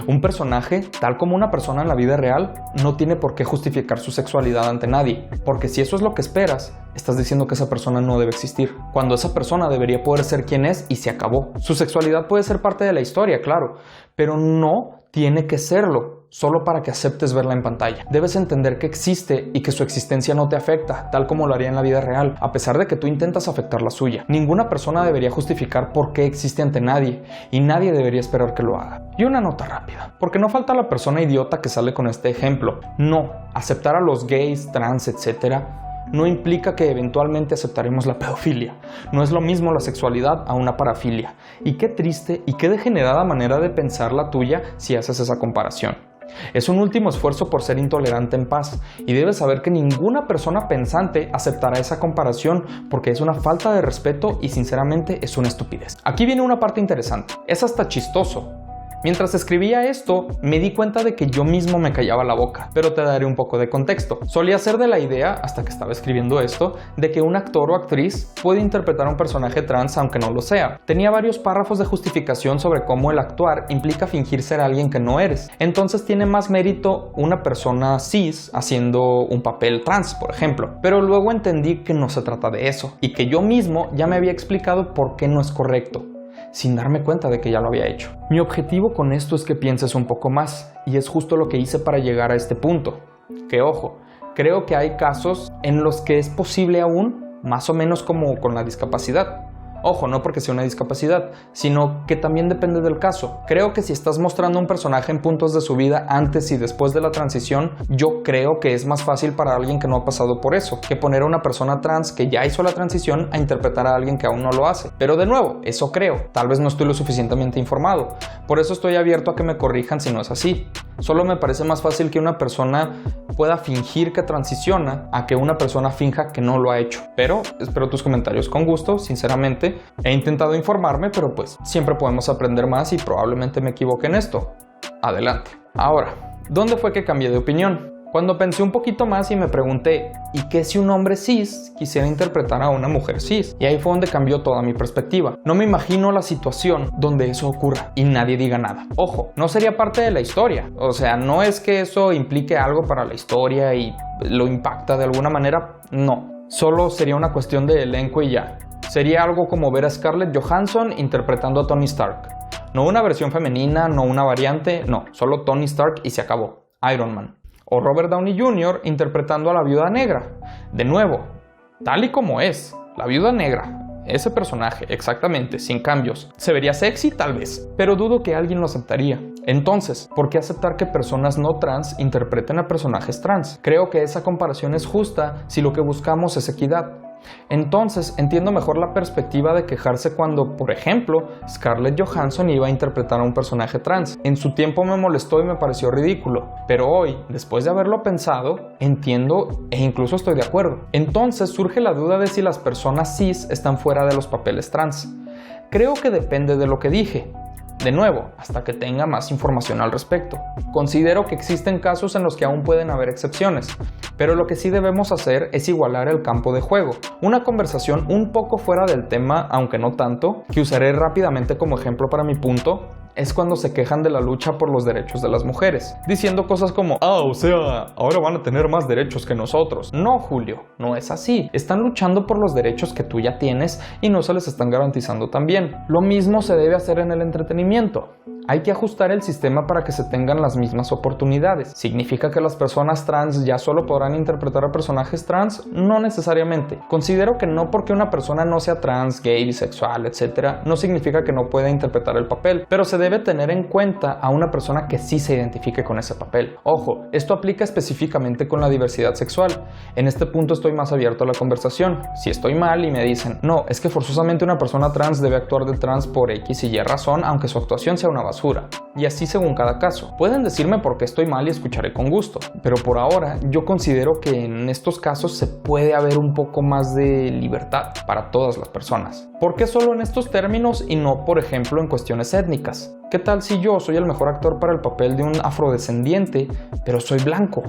Un personaje, tal como una persona en la vida real, no tiene por qué justificar su sexualidad ante nadie, porque si eso es lo que esperas, estás diciendo que esa persona no debe existir, cuando esa persona debería poder ser quien es y se acabó. Su sexualidad puede ser parte de la historia, claro, pero no tiene que serlo, solo para que aceptes verla en pantalla. Debes entender que existe y que su existencia no te afecta, tal como lo haría en la vida real, a pesar de que tú intentas afectar la suya. Ninguna persona debería justificar por qué existe ante nadie, y nadie debería esperar que lo haga. Y una nota rápida, porque no falta la persona idiota que sale con este ejemplo. No, aceptar a los gays, trans, etcétera, no implica que eventualmente aceptaremos la pedofilia. No es lo mismo la sexualidad a una parafilia. Y qué triste y qué degenerada manera de pensar la tuya si haces esa comparación. Es un último esfuerzo por ser intolerante en paz, y debes saber que ninguna persona pensante aceptará esa comparación porque es una falta de respeto y sinceramente es una estupidez. Aquí viene una parte interesante. Es hasta chistoso. Mientras escribía esto, me di cuenta de que yo mismo me callaba la boca, pero te daré un poco de contexto. Solía ser de la idea, hasta que estaba escribiendo esto, de que un actor o actriz puede interpretar a un personaje trans aunque no lo sea. Tenía varios párrafos de justificación sobre cómo el actuar implica fingir ser alguien que no eres. Entonces tiene más mérito una persona cis haciendo un papel trans, por ejemplo. Pero luego entendí que no se trata de eso, y que yo mismo ya me había explicado por qué no es correcto, sin darme cuenta de que ya lo había hecho. Mi objetivo con esto es que pienses un poco más, y es justo lo que hice para llegar a este punto. Que ojo, creo que hay casos en los que es posible aún, más o menos como con la discapacidad. Ojo, no porque sea una discapacidad, sino que también depende del caso. Creo que si estás mostrando un personaje en puntos de su vida antes y después de la transición, yo creo que es más fácil para alguien que no ha pasado por eso, que poner a una persona trans que ya hizo la transición a interpretar a alguien que aún no lo hace. Pero de nuevo, eso creo. Tal vez no estoy lo suficientemente informado. Por eso estoy abierto a que me corrijan si no es así. Solo me parece más fácil que una persona pueda fingir que transiciona a que una persona finja que no lo ha hecho. Pero espero tus comentarios con gusto, sinceramente. He intentado informarme, pero pues siempre podemos aprender más y probablemente me equivoque en esto. Adelante. Ahora, ¿dónde fue que cambié de opinión? Cuando pensé un poquito más y me pregunté, ¿y qué si un hombre cis quisiera interpretar a una mujer cis? Y ahí fue donde cambió toda mi perspectiva. No me imagino la situación donde eso ocurra y nadie diga nada. Ojo, no sería parte de la historia. O sea, no es que eso implique algo para la historia y lo impacta de alguna manera. No, solo sería una cuestión de elenco y ya. Sería algo como ver a Scarlett Johansson interpretando a Tony Stark. No una versión femenina, no una variante, no, solo Tony Stark y se acabó. Iron Man. O Robert Downey Jr. interpretando a la Viuda Negra. De nuevo, tal y como es, la Viuda Negra. Ese personaje, exactamente, sin cambios. ¿Se vería sexy? Tal vez, pero dudo que alguien lo aceptaría. Entonces, ¿por qué aceptar que personas no trans interpreten a personajes trans? Creo que esa comparación es justa si lo que buscamos es equidad. Entonces, entiendo mejor la perspectiva de quejarse cuando, por ejemplo, Scarlett Johansson iba a interpretar a un personaje trans. En su tiempo me molestó y me pareció ridículo, pero hoy, después de haberlo pensado, entiendo e incluso estoy de acuerdo. Entonces surge la duda de si las personas cis están fuera de los papeles trans. Creo que depende de lo que dije. De nuevo, hasta que tenga más información al respecto. Considero que existen casos en los que aún pueden haber excepciones, pero lo que sí debemos hacer es igualar el campo de juego. Una conversación un poco fuera del tema, aunque no tanto, que usaré rápidamente como ejemplo para mi punto, es cuando se quejan de la lucha por los derechos de las mujeres, diciendo cosas como, o sea, ahora van a tener más derechos que nosotros. No, Julio, no es así. Están luchando por los derechos que tú ya tienes y no se les están garantizando también. Lo mismo se debe hacer en el entretenimiento. Hay que ajustar el sistema para que se tengan las mismas oportunidades. ¿Significa que las personas trans ya solo podrán interpretar a personajes trans? No necesariamente. Considero que no porque una persona no sea trans, gay, bisexual, etc., no significa que no pueda interpretar el papel, pero se debe tener en cuenta a una persona que sí se identifique con ese papel. Ojo, esto aplica específicamente con la diversidad sexual. En este punto estoy más abierto a la conversación. Si estoy mal y me dicen, no, es que forzosamente una persona trans debe actuar de trans por X y Y razón, aunque su actuación sea una basura. Y así según cada caso. Pueden decirme por qué estoy mal y escucharé con gusto, pero por ahora yo considero que en estos casos se puede haber un poco más de libertad para todas las personas. ¿Por qué solo en estos términos y no, por ejemplo, en cuestiones étnicas? ¿Qué tal si yo soy el mejor actor para el papel de un afrodescendiente, pero soy blanco?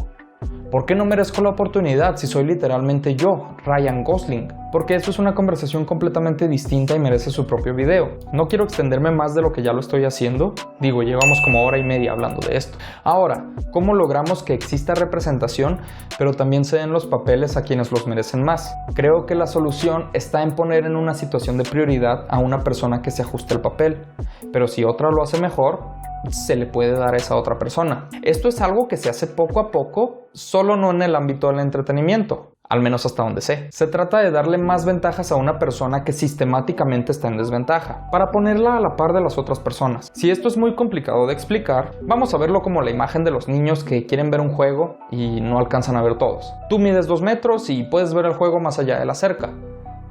¿Por qué no merezco la oportunidad si soy literalmente yo, Ryan Gosling? Porque eso es una conversación completamente distinta y merece su propio video. No quiero extenderme más de lo que ya lo estoy haciendo. Digo, llevamos como hora y media hablando de esto. Ahora, ¿cómo logramos que exista representación, pero también se den los papeles a quienes los merecen más? Creo que la solución está en poner en una situación de prioridad a una persona que se ajuste al papel. Pero si otra lo hace mejor, se le puede dar a esa otra persona. Esto es algo que se hace poco a poco, solo no en el ámbito del entretenimiento, al menos hasta donde sé. Se trata de darle más ventajas a una persona que sistemáticamente está en desventaja, para ponerla a la par de las otras personas. Si esto es muy complicado de explicar, vamos a verlo como la imagen de los niños que quieren ver un juego y no alcanzan a ver todos. Tú mides 2 metros y puedes ver el juego más allá de la cerca.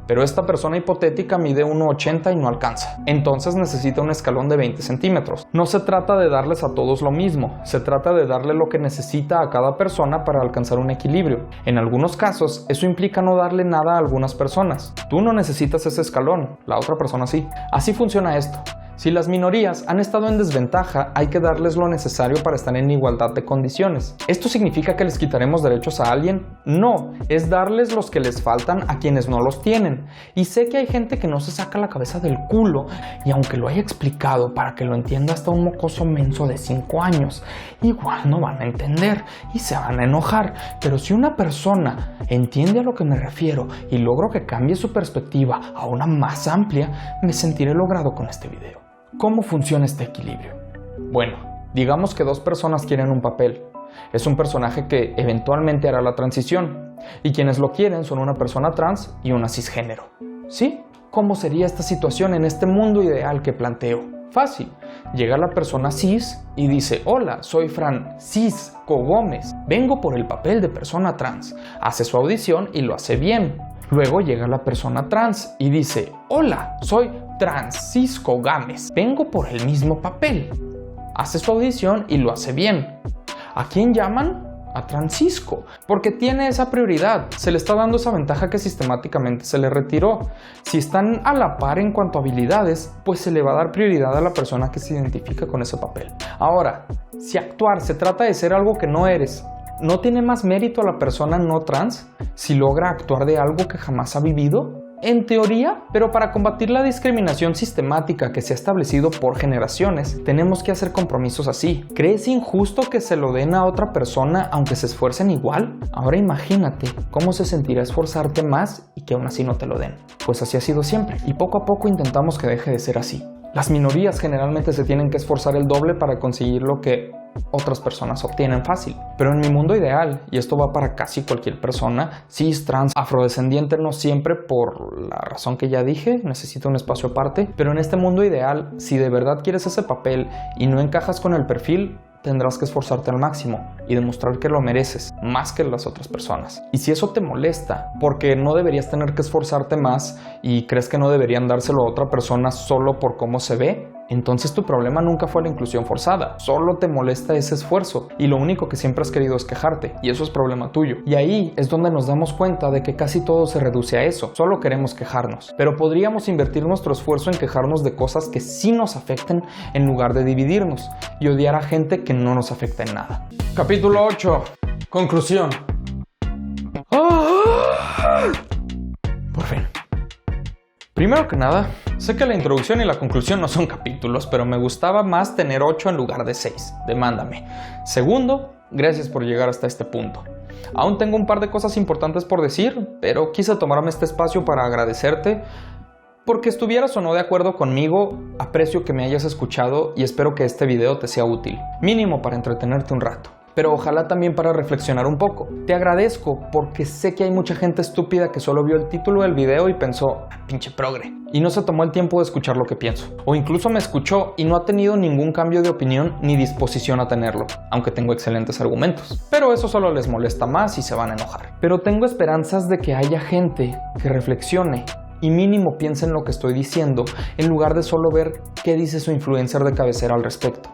Pero esta persona hipotética mide 1,80 y no alcanza. Entonces necesita un escalón de 20 centímetros. No se trata de darles a todos lo mismo, se trata de darle lo que necesita a cada persona para alcanzar un equilibrio. En algunos casos, eso implica no darle nada a algunas personas. Tú no necesitas ese escalón, la otra persona sí. Así funciona esto. Si las minorías han estado en desventaja, hay que darles lo necesario para estar en igualdad de condiciones. ¿Esto significa que les quitaremos derechos a alguien? No, es darles los que les faltan a quienes no los tienen. Y sé que hay gente que no se saca la cabeza del culo, y aunque lo haya explicado para que lo entienda hasta un mocoso menso de 5 años, igual no van a entender y se van a enojar. Pero si una persona entiende a lo que me refiero y logro que cambie su perspectiva a una más amplia, me sentiré logrado con este video. ¿Cómo funciona este equilibrio? Bueno, digamos que 2 personas quieren un papel. Es un personaje que eventualmente hará la transición, y quienes lo quieren son una persona trans y una cisgénero. ¿Sí? ¿Cómo sería esta situación en este mundo ideal que planteo? Fácil. Llega la persona cis y dice: hola, soy Francisco Gómez, vengo por el papel de persona trans. Hace su audición y lo hace bien. Luego llega la persona trans y dice: hola, soy Francisco Gámez, vengo por el mismo papel. Hace su audición y lo hace bien. ¿A quién llaman? A Francisco, porque tiene esa prioridad, se le está dando esa ventaja que sistemáticamente se le retiró. Si están a la par en cuanto a habilidades, pues se le va a dar prioridad a la persona que se identifica con ese papel. Ahora, si actuar se trata de ser algo que no eres, ¿no tiene más mérito a la persona no trans si logra actuar de algo que jamás ha vivido? En teoría, pero para combatir la discriminación sistemática que se ha establecido por generaciones, tenemos que hacer compromisos así. ¿Crees injusto que se lo den a otra persona aunque se esfuercen igual? Ahora imagínate cómo se sentirá esforzarte más y que aún así no te lo den. Pues así ha sido siempre, y poco a poco intentamos que deje de ser así. Las minorías generalmente se tienen que esforzar el doble para conseguir lo que otras personas obtienen fácil. Pero en mi mundo ideal, y esto va para casi cualquier persona, cis, trans, afrodescendiente, no siempre por la razón que ya dije, necesita un espacio aparte, pero en este mundo ideal, si de verdad quieres ese papel y no encajas con el perfil, tendrás que esforzarte al máximo y demostrar que lo mereces, más que las otras personas. Y si eso te molesta, porque no deberías tener que esforzarte más y crees que no deberían dárselo a otra persona solo por cómo se ve, entonces tu problema nunca fue la inclusión forzada, solo te molesta ese esfuerzo y lo único que siempre has querido es quejarte, y eso es problema tuyo. Y ahí es donde nos damos cuenta de que casi todo se reduce a eso, solo queremos quejarnos. Pero podríamos invertir nuestro esfuerzo en quejarnos de cosas que sí nos afecten en lugar de dividirnos y odiar a gente que no nos afecta en nada. Capítulo 8. Conclusión. Por fin. Primero que nada, sé que la introducción y la conclusión no son capítulos, pero me gustaba más tener 8 en lugar de 6. Demándame. Segundo, gracias por llegar hasta este punto. Aún tengo un par de cosas importantes por decir, pero quise tomarme este espacio para agradecerte. Porque estuvieras o no de acuerdo conmigo, aprecio que me hayas escuchado y espero que este video te sea útil, mínimo para entretenerte un rato. Pero ojalá también para reflexionar un poco. Te agradezco porque sé que hay mucha gente estúpida que solo vio el título del video y pensó: pinche progre, y no se tomó el tiempo de escuchar lo que pienso. O incluso me escuchó y no ha tenido ningún cambio de opinión ni disposición a tenerlo, aunque tengo excelentes argumentos. Pero eso solo les molesta más y se van a enojar. Pero tengo esperanzas de que haya gente que reflexione y mínimo piense en lo que estoy diciendo, en lugar de solo ver qué dice su influencer de cabecera al respecto.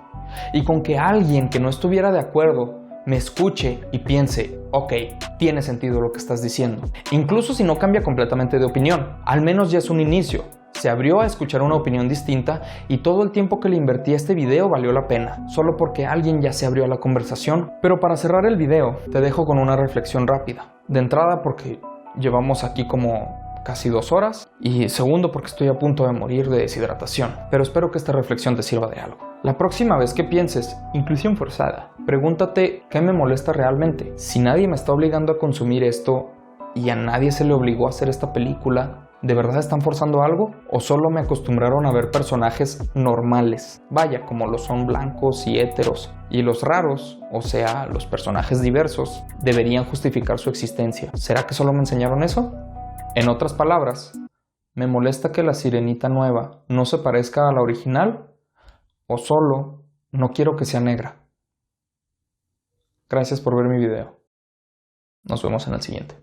Y con que alguien que no estuviera de acuerdo me escuche y piense: ok, tiene sentido lo que estás diciendo. Incluso si no cambia completamente de opinión, al menos ya es un inicio. Se abrió a escuchar una opinión distinta y todo el tiempo que le invertí a este video valió la pena, solo porque alguien ya se abrió a la conversación. Pero para cerrar el video, te dejo con una reflexión rápida. De entrada porque llevamos aquí como casi 2 horas, y segundo porque estoy a punto de morir de deshidratación, pero espero que esta reflexión te sirva de algo. La próxima vez que pienses inclusión forzada, pregúntate qué me molesta realmente. Si nadie me está obligando a consumir esto y a nadie se le obligó a hacer esta película, ¿de verdad están forzando algo? ¿O solo me acostumbraron a ver personajes normales? Vaya, como lo son blancos y héteros. Y los raros, o sea, los personajes diversos, deberían justificar su existencia. ¿Será que solo me enseñaron eso? En otras palabras, ¿me molesta que la sirenita nueva no se parezca a la original? ¿O solo no quiero que sea negra? Gracias por ver mi video. Nos vemos en el siguiente.